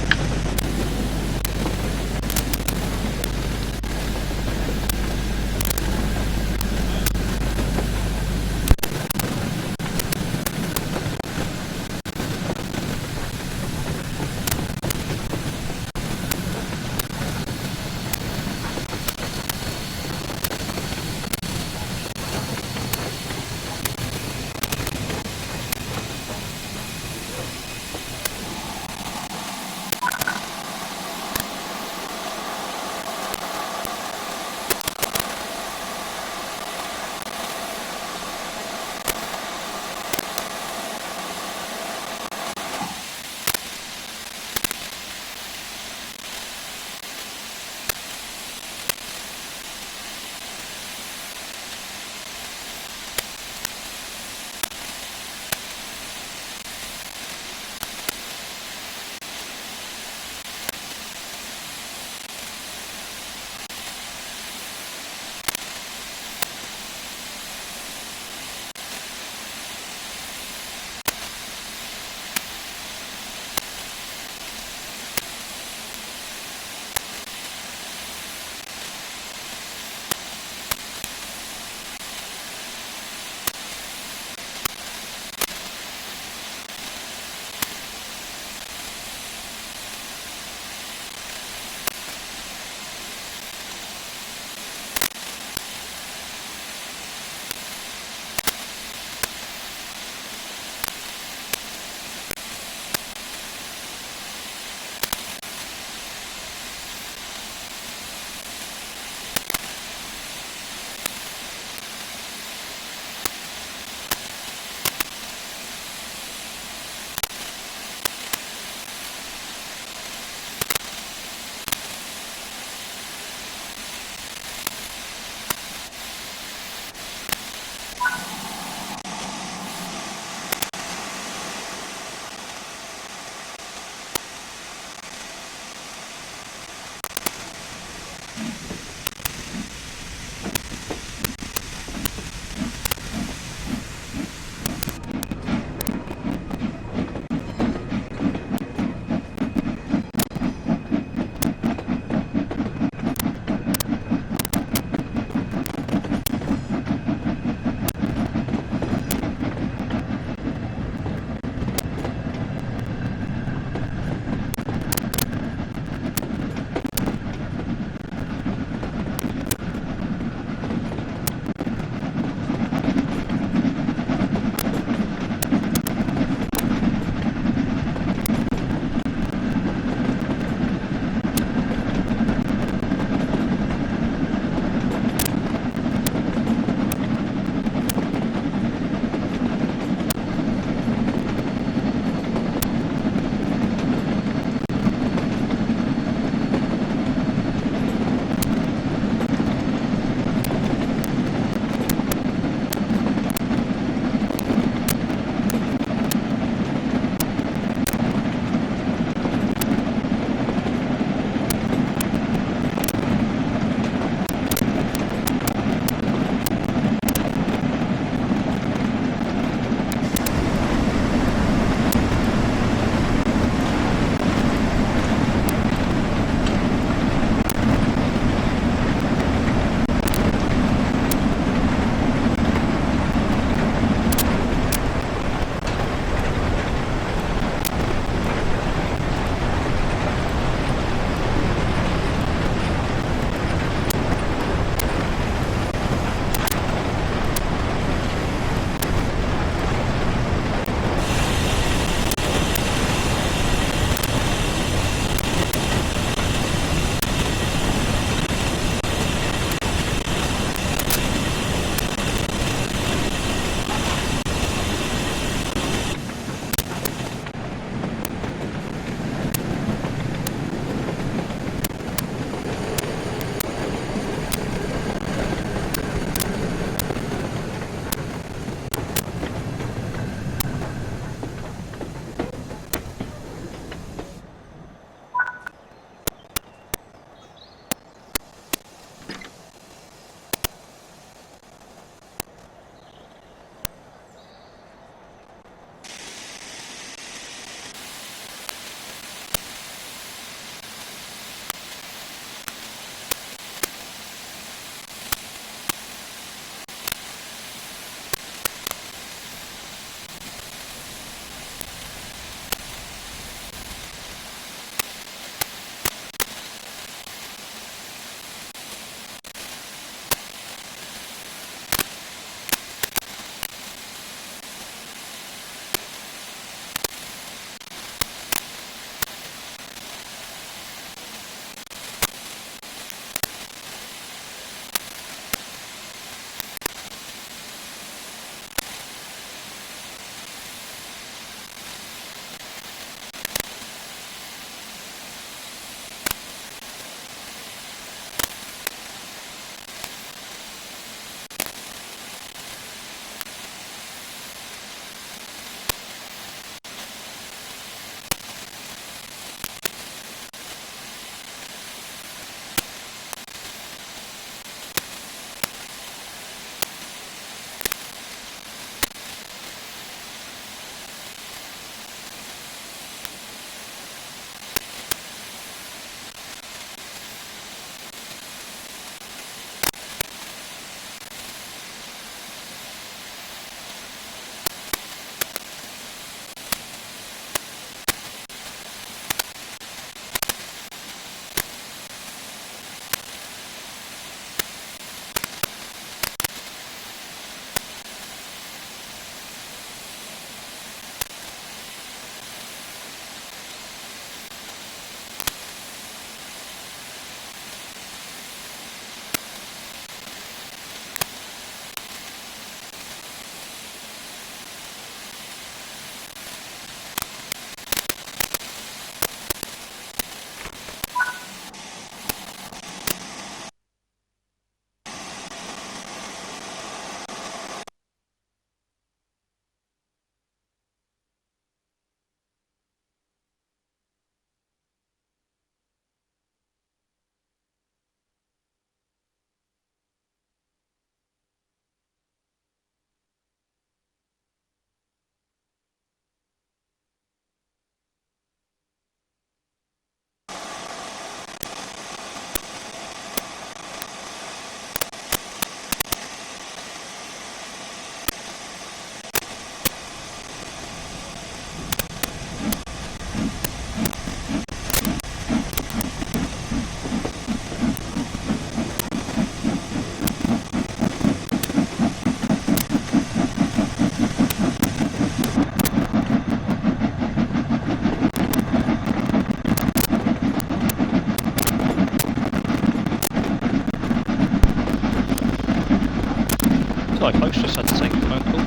Speaker 1: Quite close, just had to take a phone call.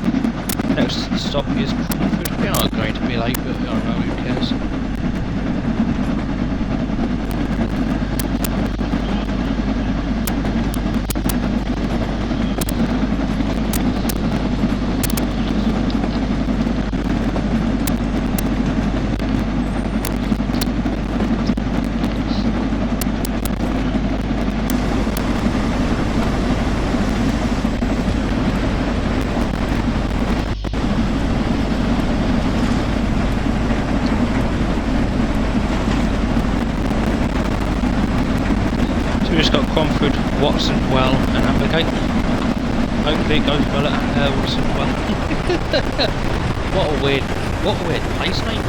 Speaker 1: Next stop is Cromford. We are going to be late, but I don't know, who cares. So we just got Cromford, Watson, Well and Amblegate. Hopefully it goes well at Watson, Well. what a weird place name.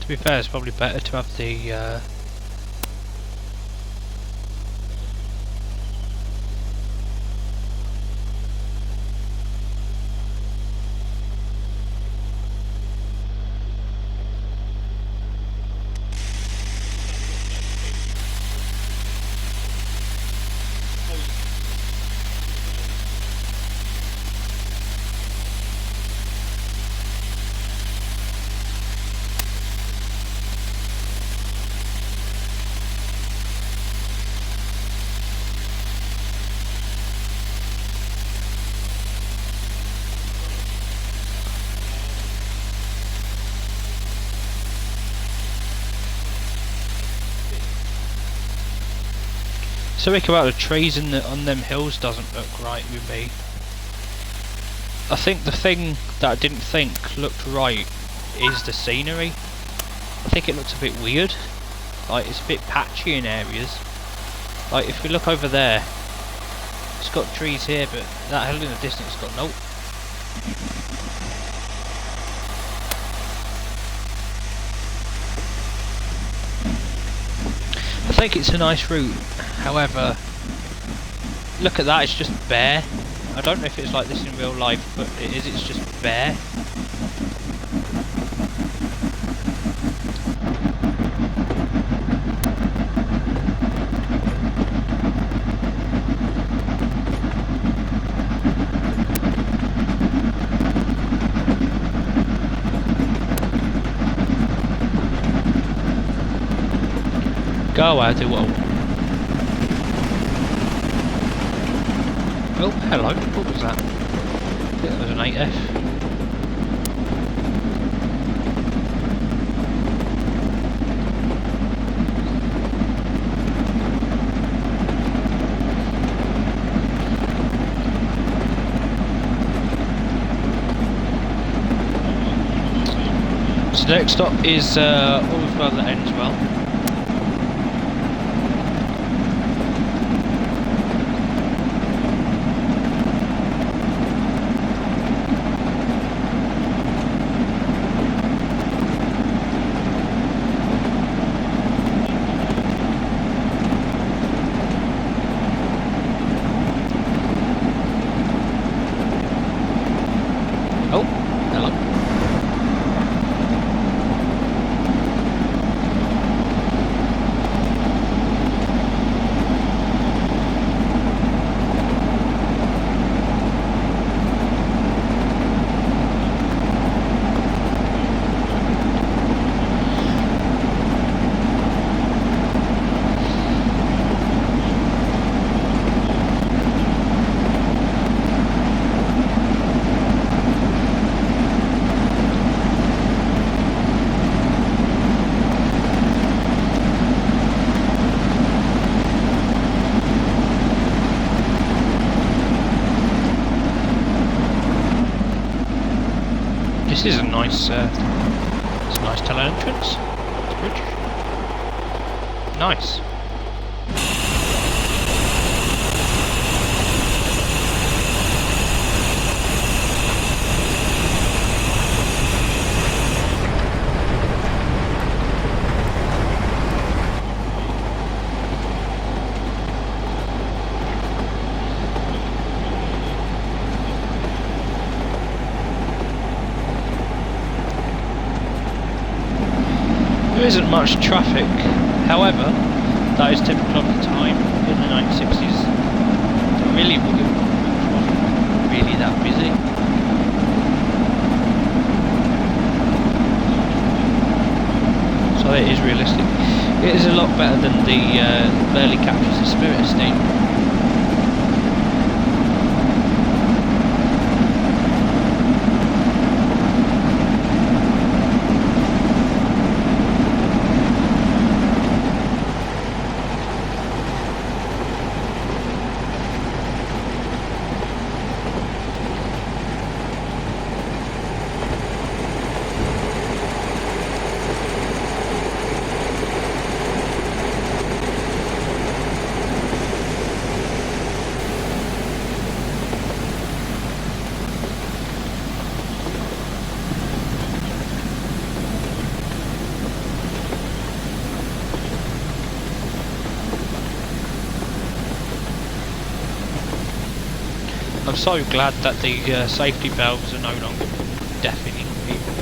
Speaker 1: To be fair, it's probably better to have the something about the trees on them hills doesn't look right with me. I think the thing that I didn't think looked right is the scenery. I think it looks a bit weird. Like, it's a bit patchy in areas. Like, if we look over there, it's got trees here, but that hill in the distance has got no. I think it's a nice route. However, look at that, it's just bare. I don't know if it's like this in real life, but it is, it's just bare. Go away, do what I want. Oh, hello. What was that? I think that was an 8F. So the next stop is always well that ends well. Oh, hello. This is a nice, it's a nice tunnel entrance. It's a bridge. Nice. isn't much traffic, however, that is typical of the time in the 1960s. It really wasn't really that busy. So it is realistic. It is a lot better than the Barely Captures the Spirit Estate. I'm so glad that the safety valves are no longer deafening people.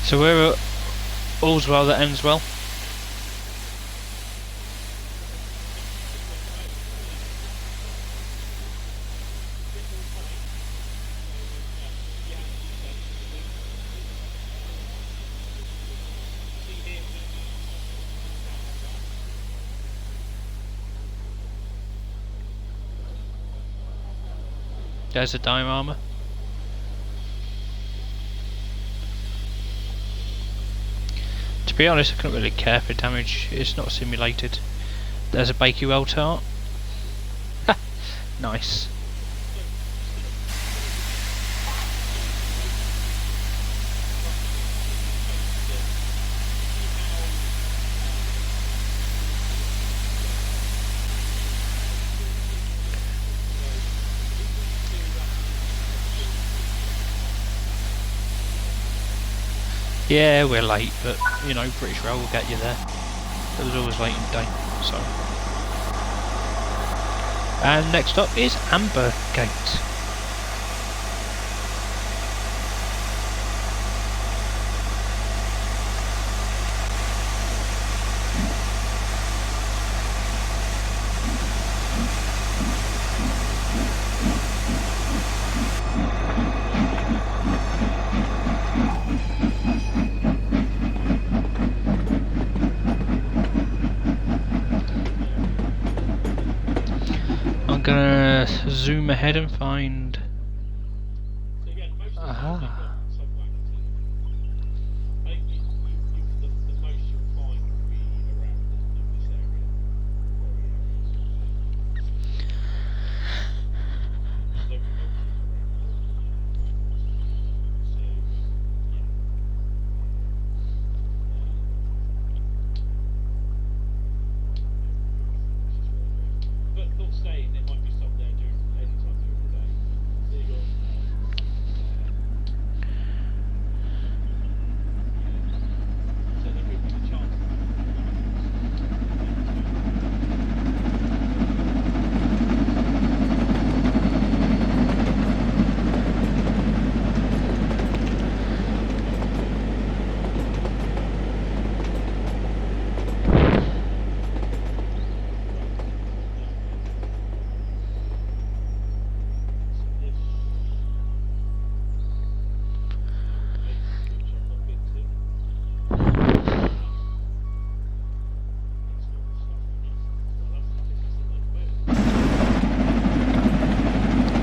Speaker 1: So we're all's well that ends well. There's a diorama. To be honest, I couldn't really care for damage. It's not simulated. There's a Bakewell tart. Nice. Yeah, we're late, but you know, British Rail will get you there. It was always late in the day, so. And next up is Amber Gate. I'm gonna zoom ahead and find. Aha.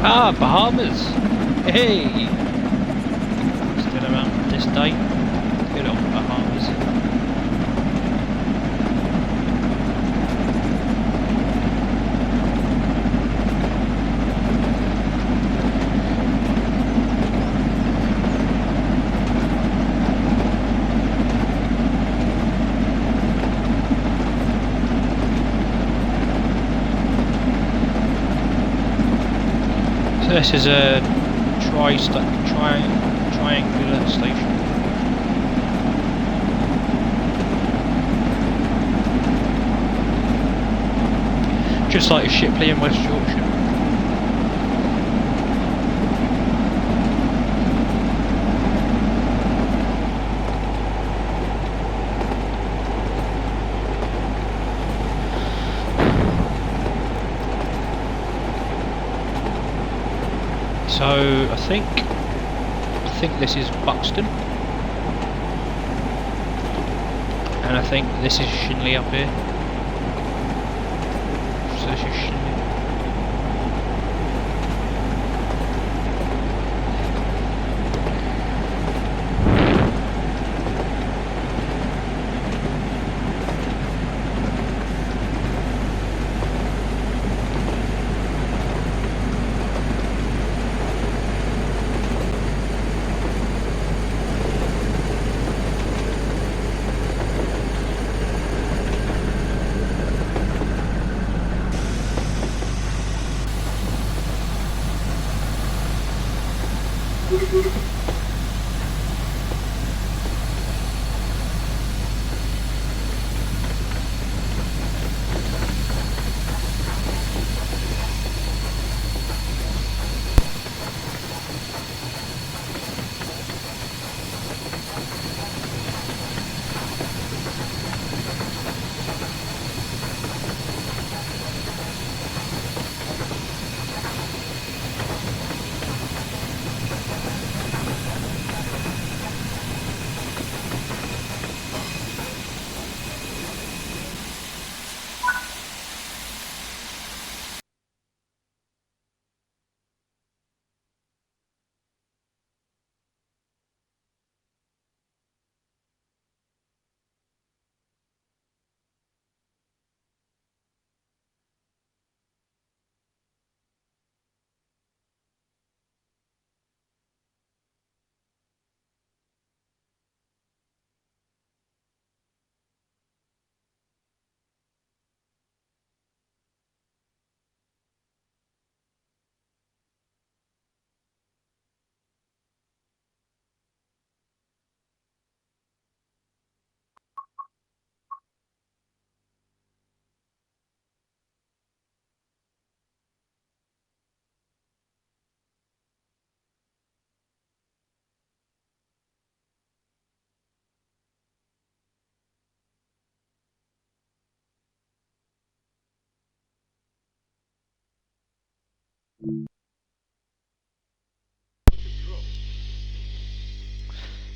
Speaker 1: Ah, Bahamas! Hey! Still around this day. Good old Bahamas. is. So this is a triangular station. Just like a Shipley in West Yorkshire. So I think this is Buxton, and I think this is Shinley up here. So this is Shinley.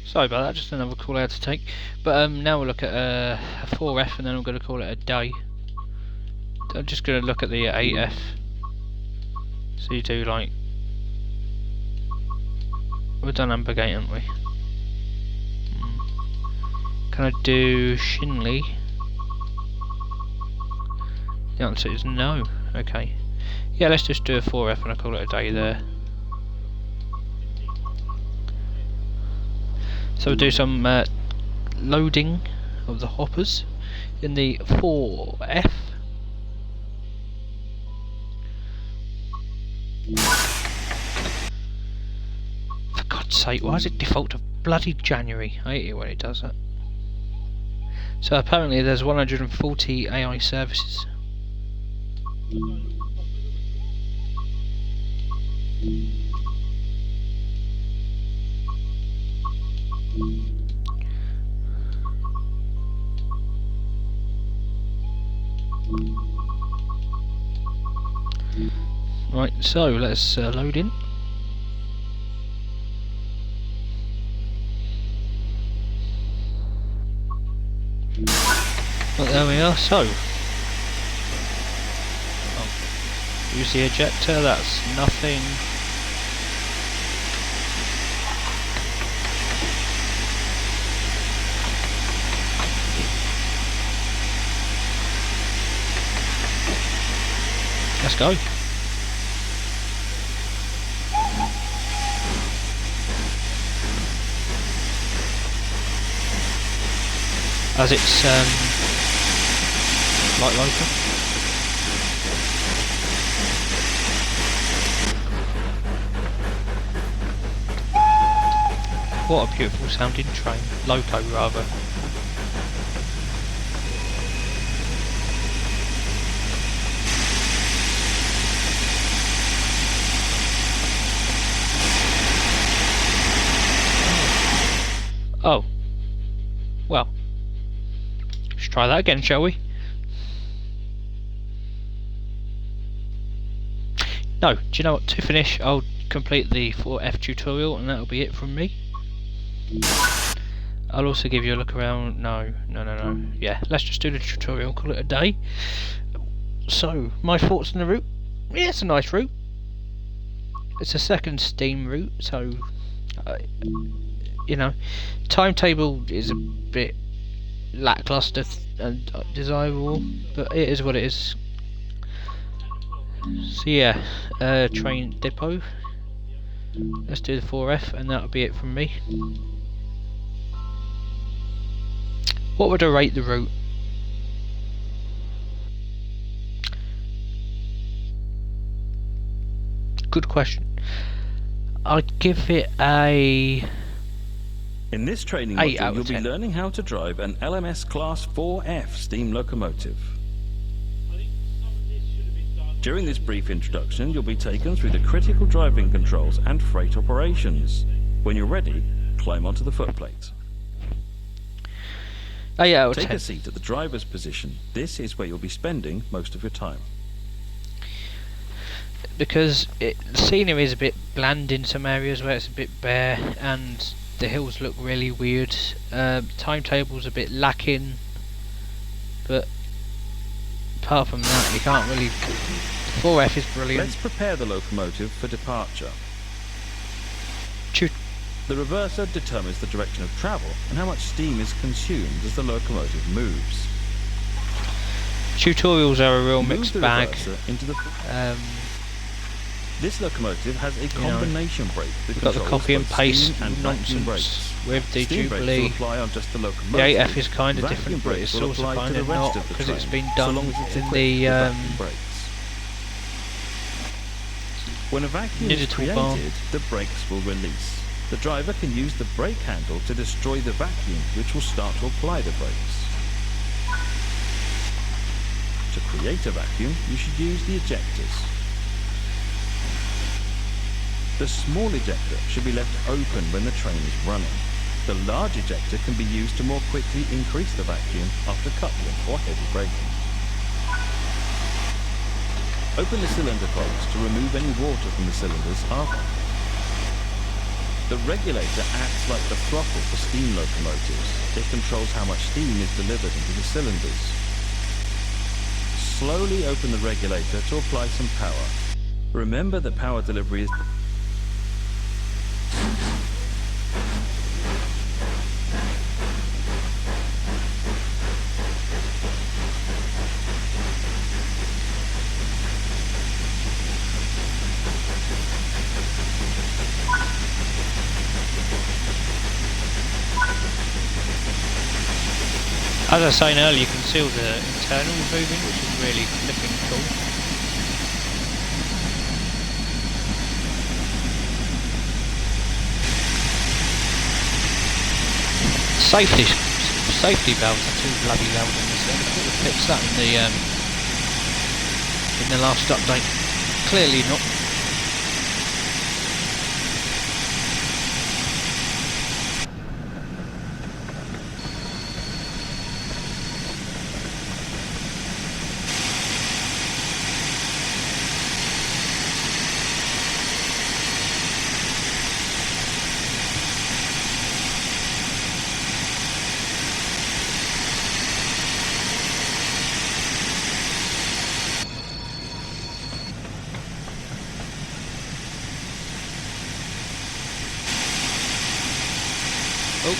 Speaker 1: Sorry about that, just another call I had to take. But now we'll look at a 4F and then I'm going to call it a day. I'm just going to look at the 8F. So you do like... We're done Ambergate, aren't we? Can I do Shinley? The answer is no. Okay. Yeah, let's just do a 4F and I'll call it a day there. So we'll do some loading of the hoppers in the 4F. For God's sake, why does it default to bloody January? I hate it when it does that. So apparently there's 140 AI services. Right, so let's load in. Well, there we are. So, use the ejector. That's nothing. let's go. As it's light local. What a beautiful sounding train, loco rather. Oh, well. Let's try that again, shall we? No, do you know what? To finish, I'll complete the 4F tutorial and that'll be it from me. I'll also give you a look around. No. Yeah, let's just do the tutorial, call it a day. So, my thoughts on the route? Yeah, it's a nice route. It's a second steam route, so, you know, timetable is a bit lackluster and desirable, but it is what it is. So yeah, train depot. Let's do the 4F and that'll be it from me. What would I rate the route? Good question. I'd give it a...
Speaker 2: In this training
Speaker 1: 8 out
Speaker 2: module,
Speaker 1: of
Speaker 2: you'll
Speaker 1: 10.
Speaker 2: be learning how to drive an LMS Class 4F steam locomotive.
Speaker 3: I think some of this should have been done.
Speaker 2: During this brief introduction, you'll be taken through the critical driving controls and freight operations. When you're ready, climb onto the footplate.
Speaker 1: 8 out of
Speaker 2: Take
Speaker 1: 10.
Speaker 2: a seat at the driver's position. This is where you'll be spending most of your time.
Speaker 1: Because the scenery is a bit bland in some areas where it's a bit bare and the hills look really weird. Timetable's a bit lacking, but apart from that you can't really... 4F is brilliant.
Speaker 2: Let's prepare the locomotive for departure.
Speaker 1: Shoot.
Speaker 2: The reverser determines the direction of travel and how much steam is consumed as the locomotive moves.
Speaker 1: Tutorials are a real
Speaker 2: Move
Speaker 1: mixed
Speaker 2: the
Speaker 1: bag.
Speaker 2: reverser into the... This locomotive has a
Speaker 1: know,
Speaker 2: combination brake that
Speaker 1: We've got the
Speaker 2: controls
Speaker 1: copy and
Speaker 2: both
Speaker 1: paste
Speaker 2: steam and vacuum brakes.
Speaker 1: nonsense with the
Speaker 2: Steam brakes will
Speaker 1: Jubilee.
Speaker 2: apply on just the
Speaker 1: The
Speaker 2: locomotive.
Speaker 1: 8F is kind of
Speaker 2: Vacuum
Speaker 1: different, but
Speaker 2: brakes
Speaker 1: it's
Speaker 2: will
Speaker 1: also
Speaker 2: apply to
Speaker 1: kind
Speaker 2: the
Speaker 1: of
Speaker 2: rest
Speaker 1: not,
Speaker 2: of the
Speaker 1: because it's
Speaker 2: train,
Speaker 1: been
Speaker 2: so
Speaker 1: done
Speaker 2: long as it's
Speaker 1: in
Speaker 2: equipped
Speaker 1: the
Speaker 2: with vacuum brakes. When a vacuum is
Speaker 1: digital bar.
Speaker 2: created, the brakes will release. The driver can use the brake handle to destroy the vacuum, which will start to apply the brakes. To create a vacuum, you should use the ejectors. The small ejector should be left open when the train is running. The large ejector can be used to more quickly increase the vacuum after coupling or heavy braking. Open the cylinder clocks to remove any water from the cylinders after. The regulator acts like the throttle for steam locomotives. It controls how much steam is delivered into the cylinders. Slowly open the regulator to apply some power. Remember that power delivery is...
Speaker 1: As I was saying earlier, you can see all the internals moving, which is really looking cool. Safety valves are too bloody loud in this thing. I thought we fixed that in the last update. Clearly not. Oh.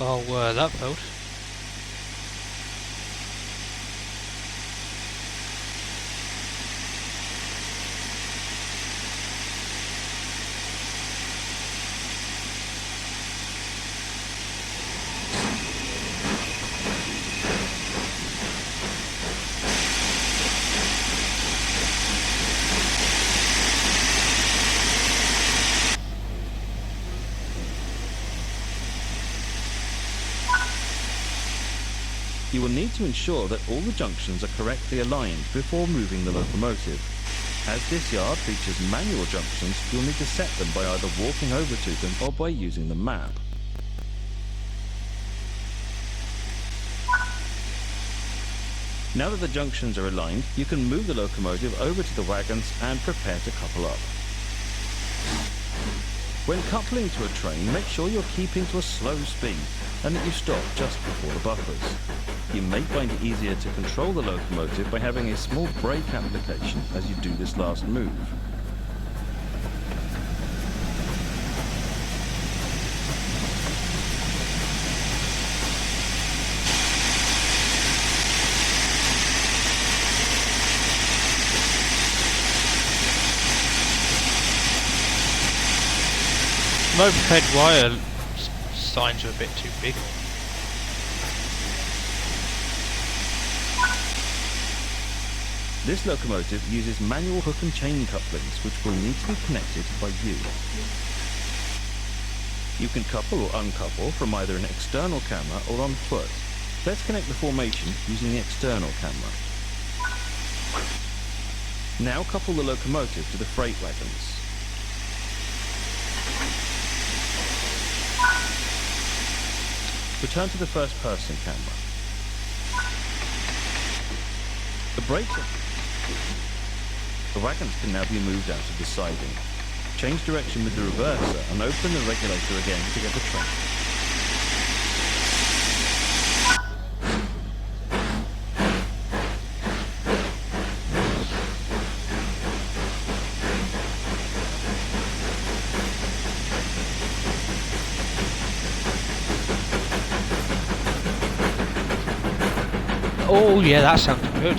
Speaker 1: Oh, that failed.
Speaker 2: You will need to ensure that all the junctions are correctly aligned before moving the locomotive. As this yard features manual junctions, you'll need to set them by either walking over to them or by using the map. Now that the junctions are aligned, you can move the locomotive over to the wagons and prepare to couple up. When coupling to a train, make sure you're keeping to a slow speed and that you stop just before the buffers. You may find it easier to control the locomotive by having a small brake application as you do this last move.
Speaker 1: Overhead wire signs are a bit too big.
Speaker 2: This locomotive uses manual hook and chain couplings which will need to be connected by you. You can couple or uncouple from either an external camera or on foot. Let's connect the formation using the external camera. Now couple the locomotive to the freight wagons. Return to the first person camera. The brakes The wagons can now be moved out of the siding. Change direction with the reverser and open the regulator again to get the train.
Speaker 1: Oh yeah, that sounds good.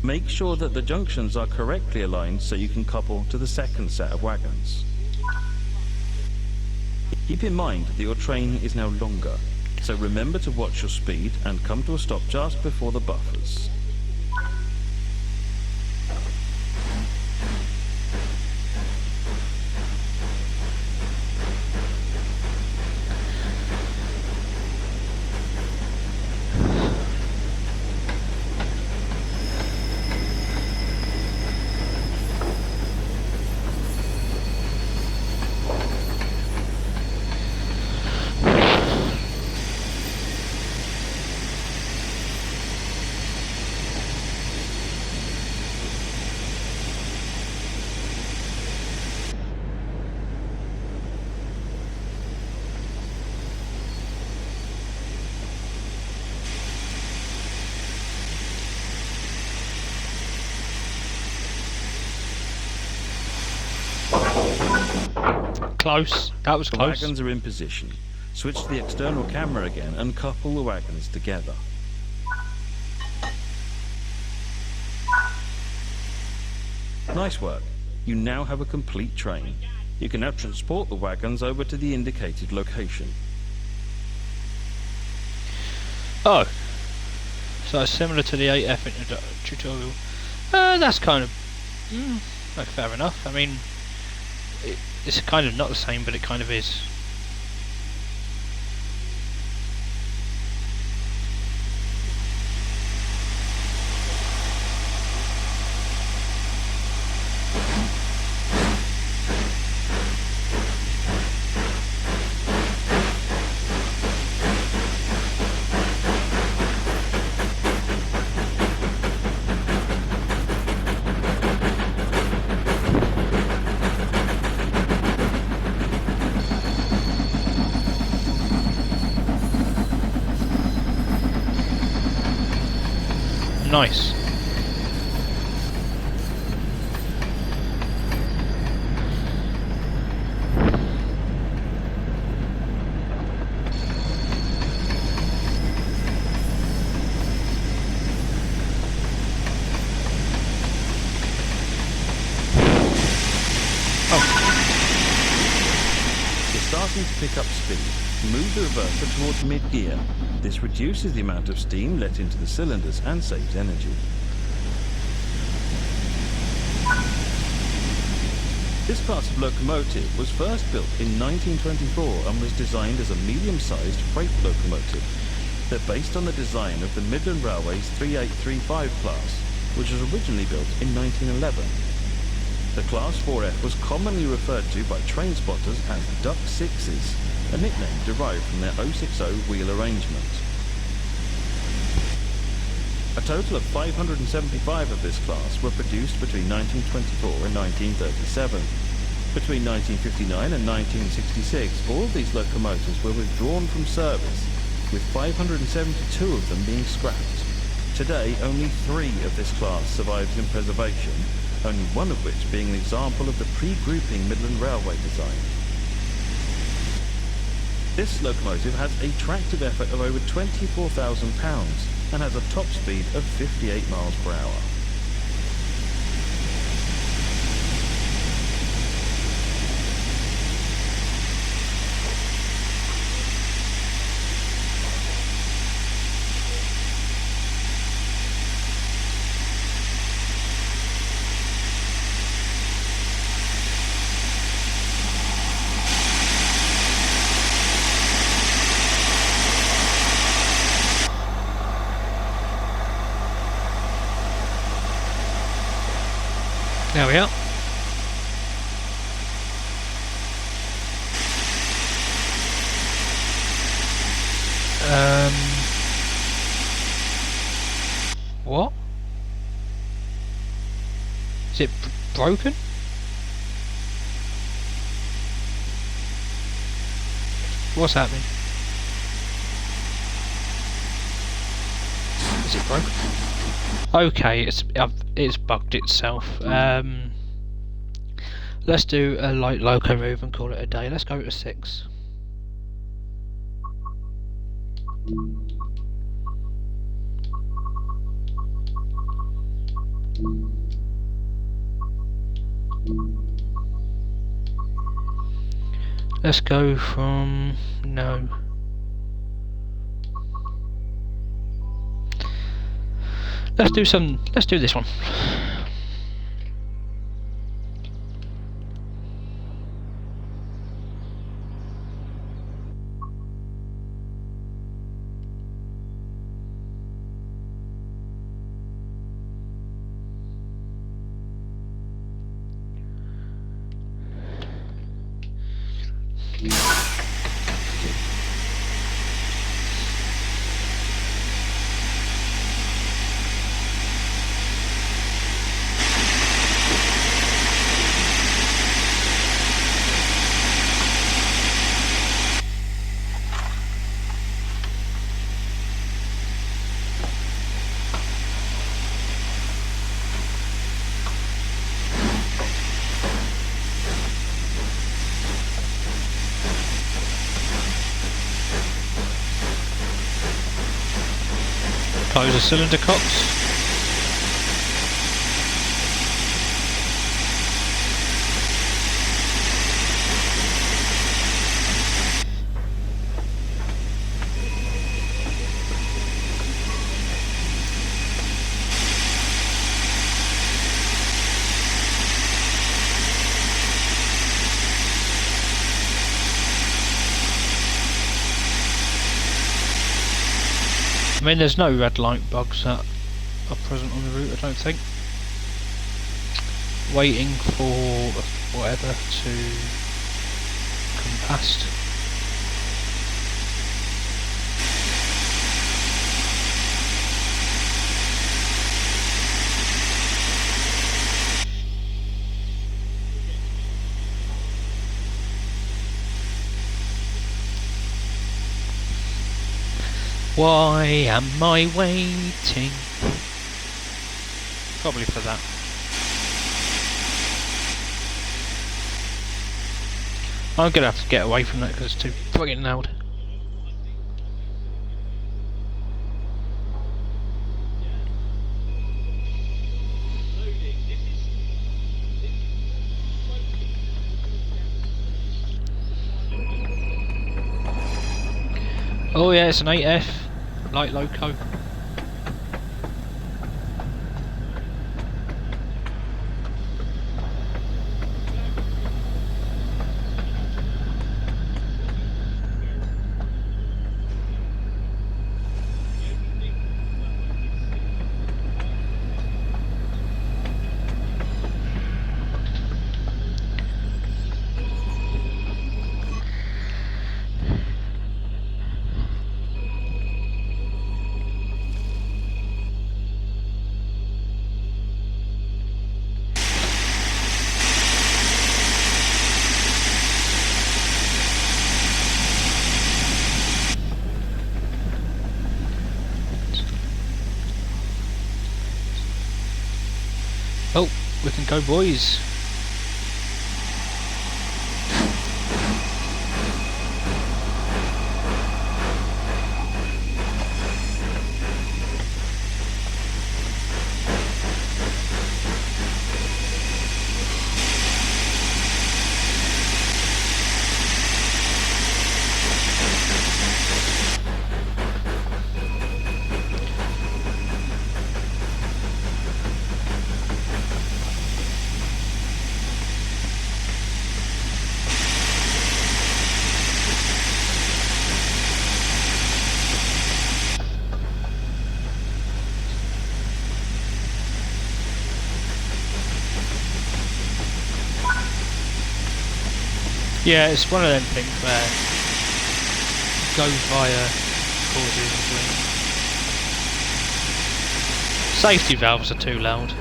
Speaker 2: Make sure that the junctions are correctly aligned so you can couple to the second set of wagons. Keep in mind that your train is now longer, so remember to watch your speed and come to a stop just before the buffers.
Speaker 1: Close. That was
Speaker 2: The
Speaker 1: close.
Speaker 2: wagons are in position. Switch to the external camera again and couple the wagons together. Nice work. You now have a complete train. You can now transport the wagons over to the indicated location.
Speaker 1: Oh. So it's similar to the 8F tutorial. That's kind of... fair enough. I mean... It's kind of not the same, but it kind of is. Nice.
Speaker 2: Starting to pick up speed, move the reverser towards mid-gear. This reduces the amount of steam let into the cylinders and saves energy. This class of locomotive was first built in 1924 and was designed as a medium-sized freight locomotive. They're based on the design of the Midland Railway's 3835 class, which was originally built in 1911. The Class 4F was commonly referred to by train spotters as Duck Sixes, a nickname derived from their 060 wheel arrangement. A total of 575 of this class were produced between 1924 and 1937. Between 1959 and 1966, all of these locomotives were withdrawn from service, with 572 of them being scrapped. Today, only 3 of this class survives in preservation, only one of which being an example of the pre-grouping Midland Railway design. This locomotive has a tractive effort of over 24,000 pounds and has a top speed of 58 miles per hour.
Speaker 1: There we are. What? Is it broken? What's happening? Is it broken? Okay, it's bugged itself. Let's do a light loco move and call it a day. Let's go to 6. Let's go from no. Let's do this one. Close the cylinder cocks. I mean, there's no red light bugs that are present on the route, I don't think. Waiting for whatever to come past. Why am I waiting? Probably for that. I'm gonna have to get away from that because it's too friggin' loud. Oh yeah, it's an 8F light loco. Oh, we can go, boys. Yeah, it's one of them things where go via causes and safety valves are too loud.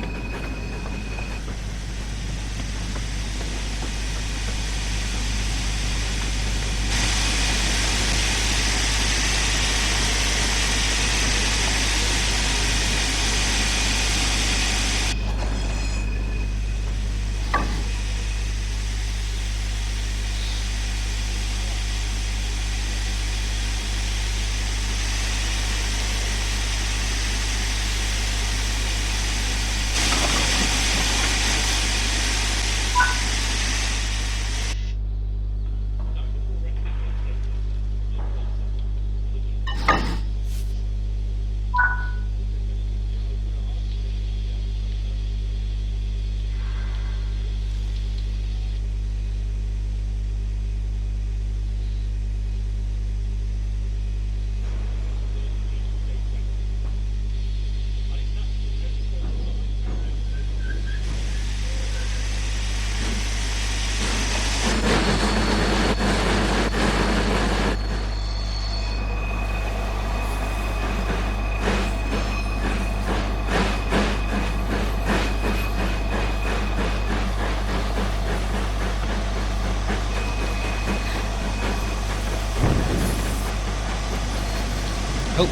Speaker 1: Oh,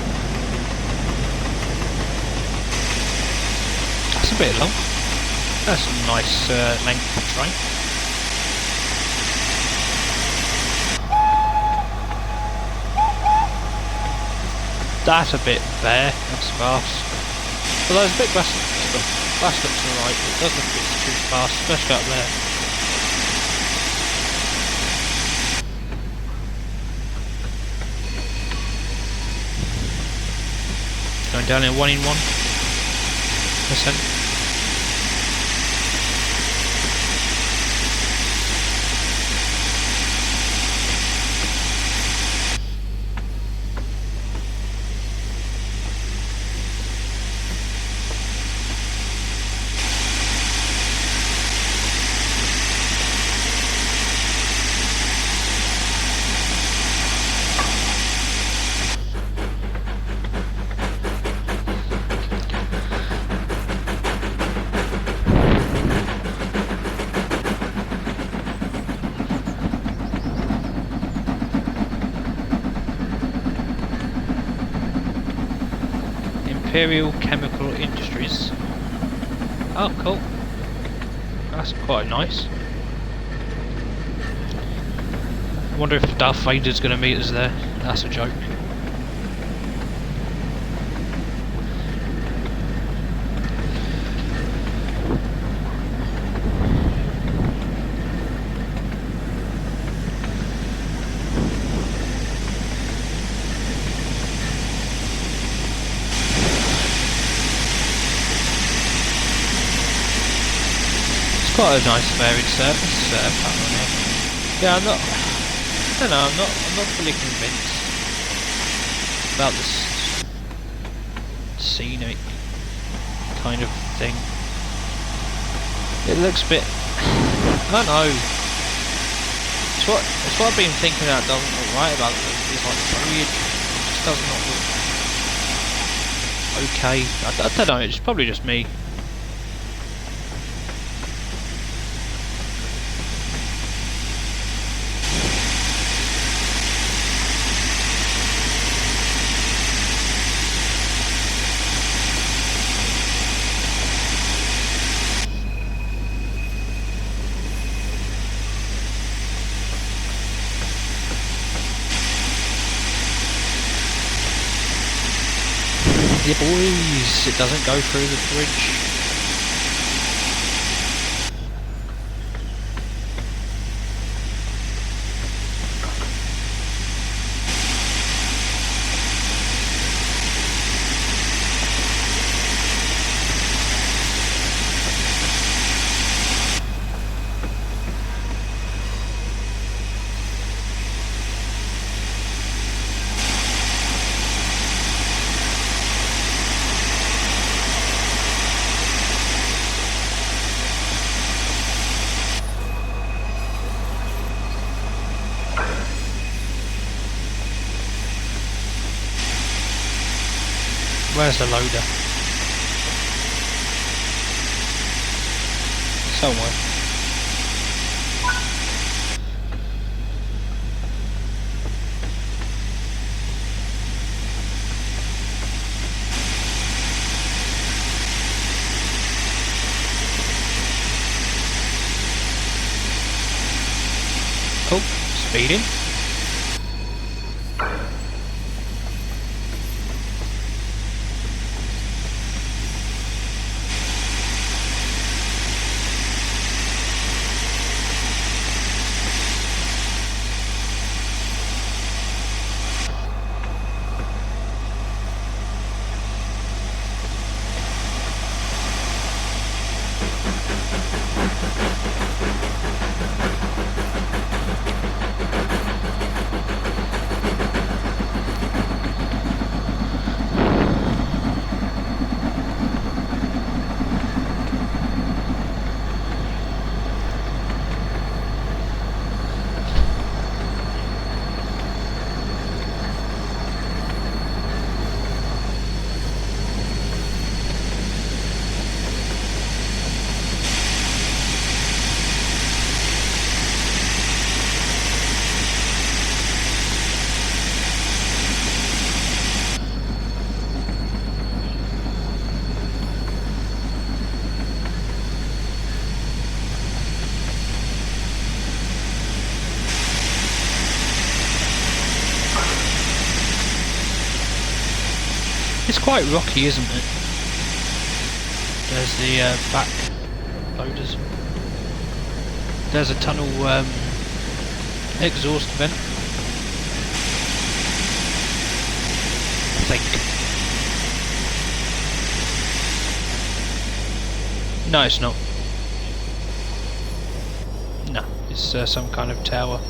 Speaker 1: that's a bit long. That's a nice length of train. That's a bit bare, that's fast. Although it's a bit fast looks alright, it does look a bit too fast, especially up there. Going down in 1%. Imperial Chemical Industries. Oh, cool. That's quite nice. I wonder if Darth Vader's going to meet us there. That's a joke. It's quite a nice varied surface pattern here. Yeah, I don't know, I'm not fully convinced about this scenic kind of thing. It looks a bit, I don't know. It's what I've been thinking about doesn't look right about it. It's like the foliage just does not look okay. I don't know, it's probably just me. Yeah, boys, it doesn't go through the bridge. Where's the loader? Somewhere. Oh, speeding. It's quite rocky, isn't it? There's the back loaders. There's a tunnel exhaust vent. I think. No, it's not. No, it's some kind of tower.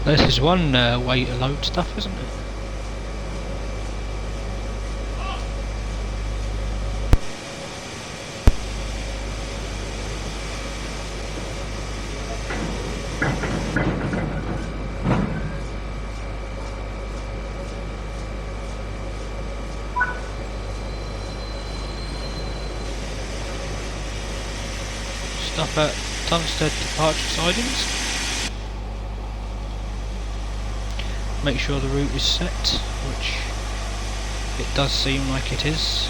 Speaker 1: This is one way to load stuff, isn't it? Stop at Tunstead departure sidings. Make sure the route is set, which it does seem like it is.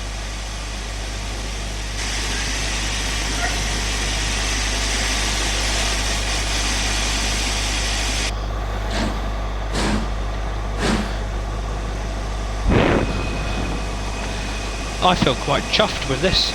Speaker 1: I feel quite chuffed with this.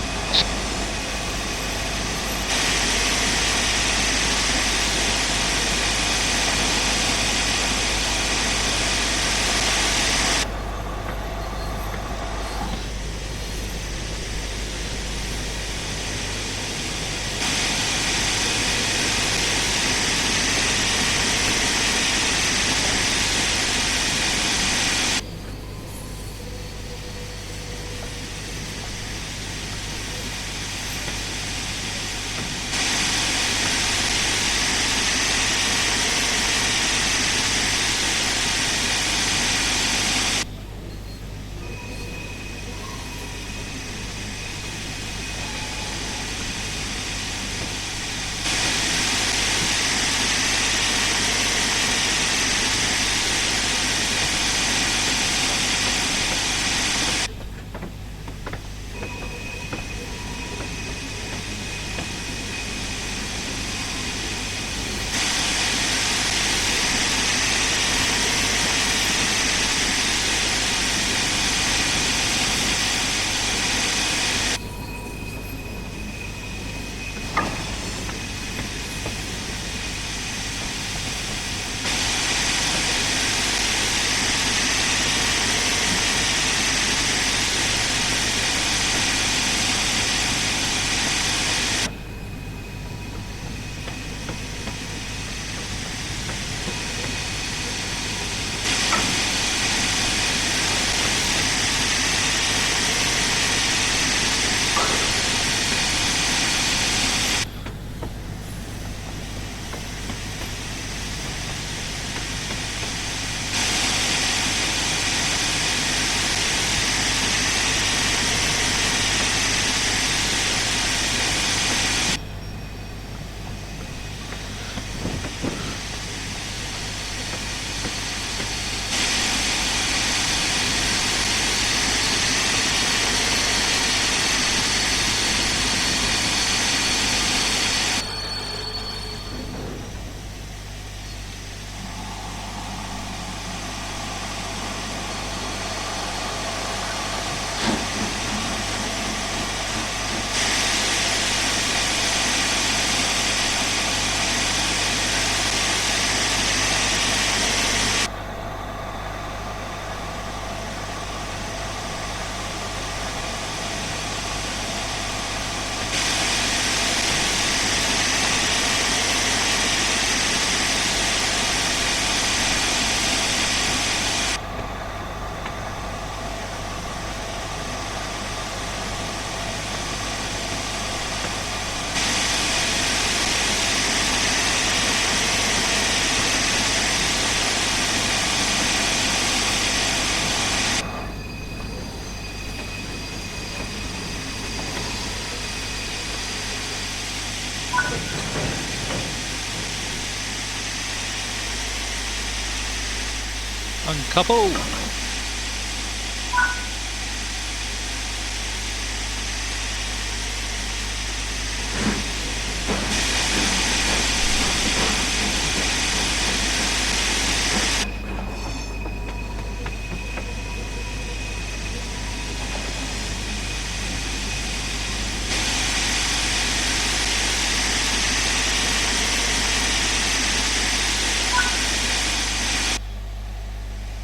Speaker 1: Uncouple.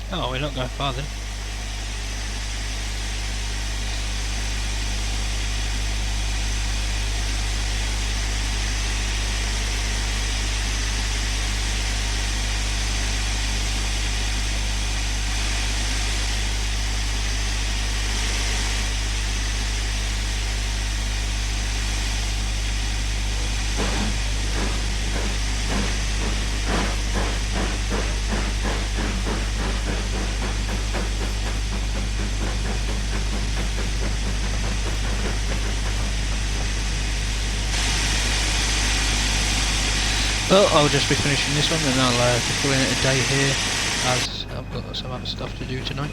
Speaker 1: Oh, we're not going far then. But I'll just be finishing this one and I'll be calling it a day here, as I've got some other stuff to do tonight.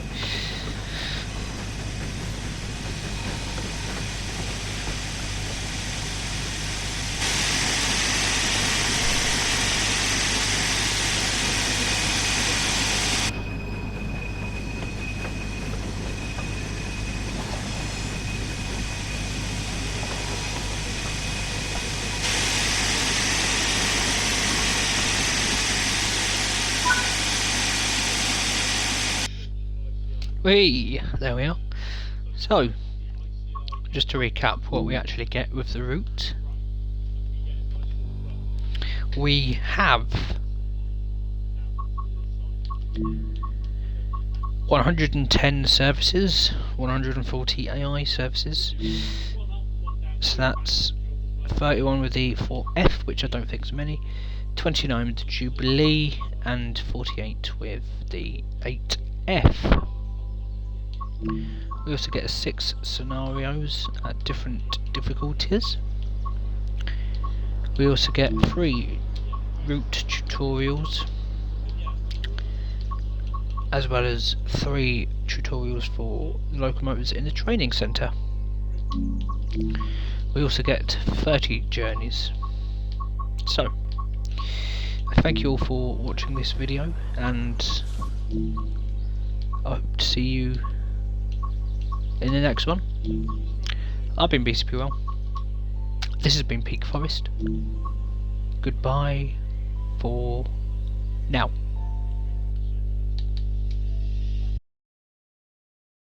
Speaker 1: There we are. So, just to recap what we actually get with the route. We have 110 services, 140 AI services. So that's 31 with the 4F, which I don't think is many, 29 with the Jubilee, and 48 with the 8F. We also get 6 scenarios at different difficulties. We also get 3 route tutorials, as well as 3 tutorials for the locomotives in the training centre. We also get 30 journeys. So, I thank you all for watching this video, and I hope to see you in the next one. I've been BCPL. This has been Peak Forest. Goodbye for now.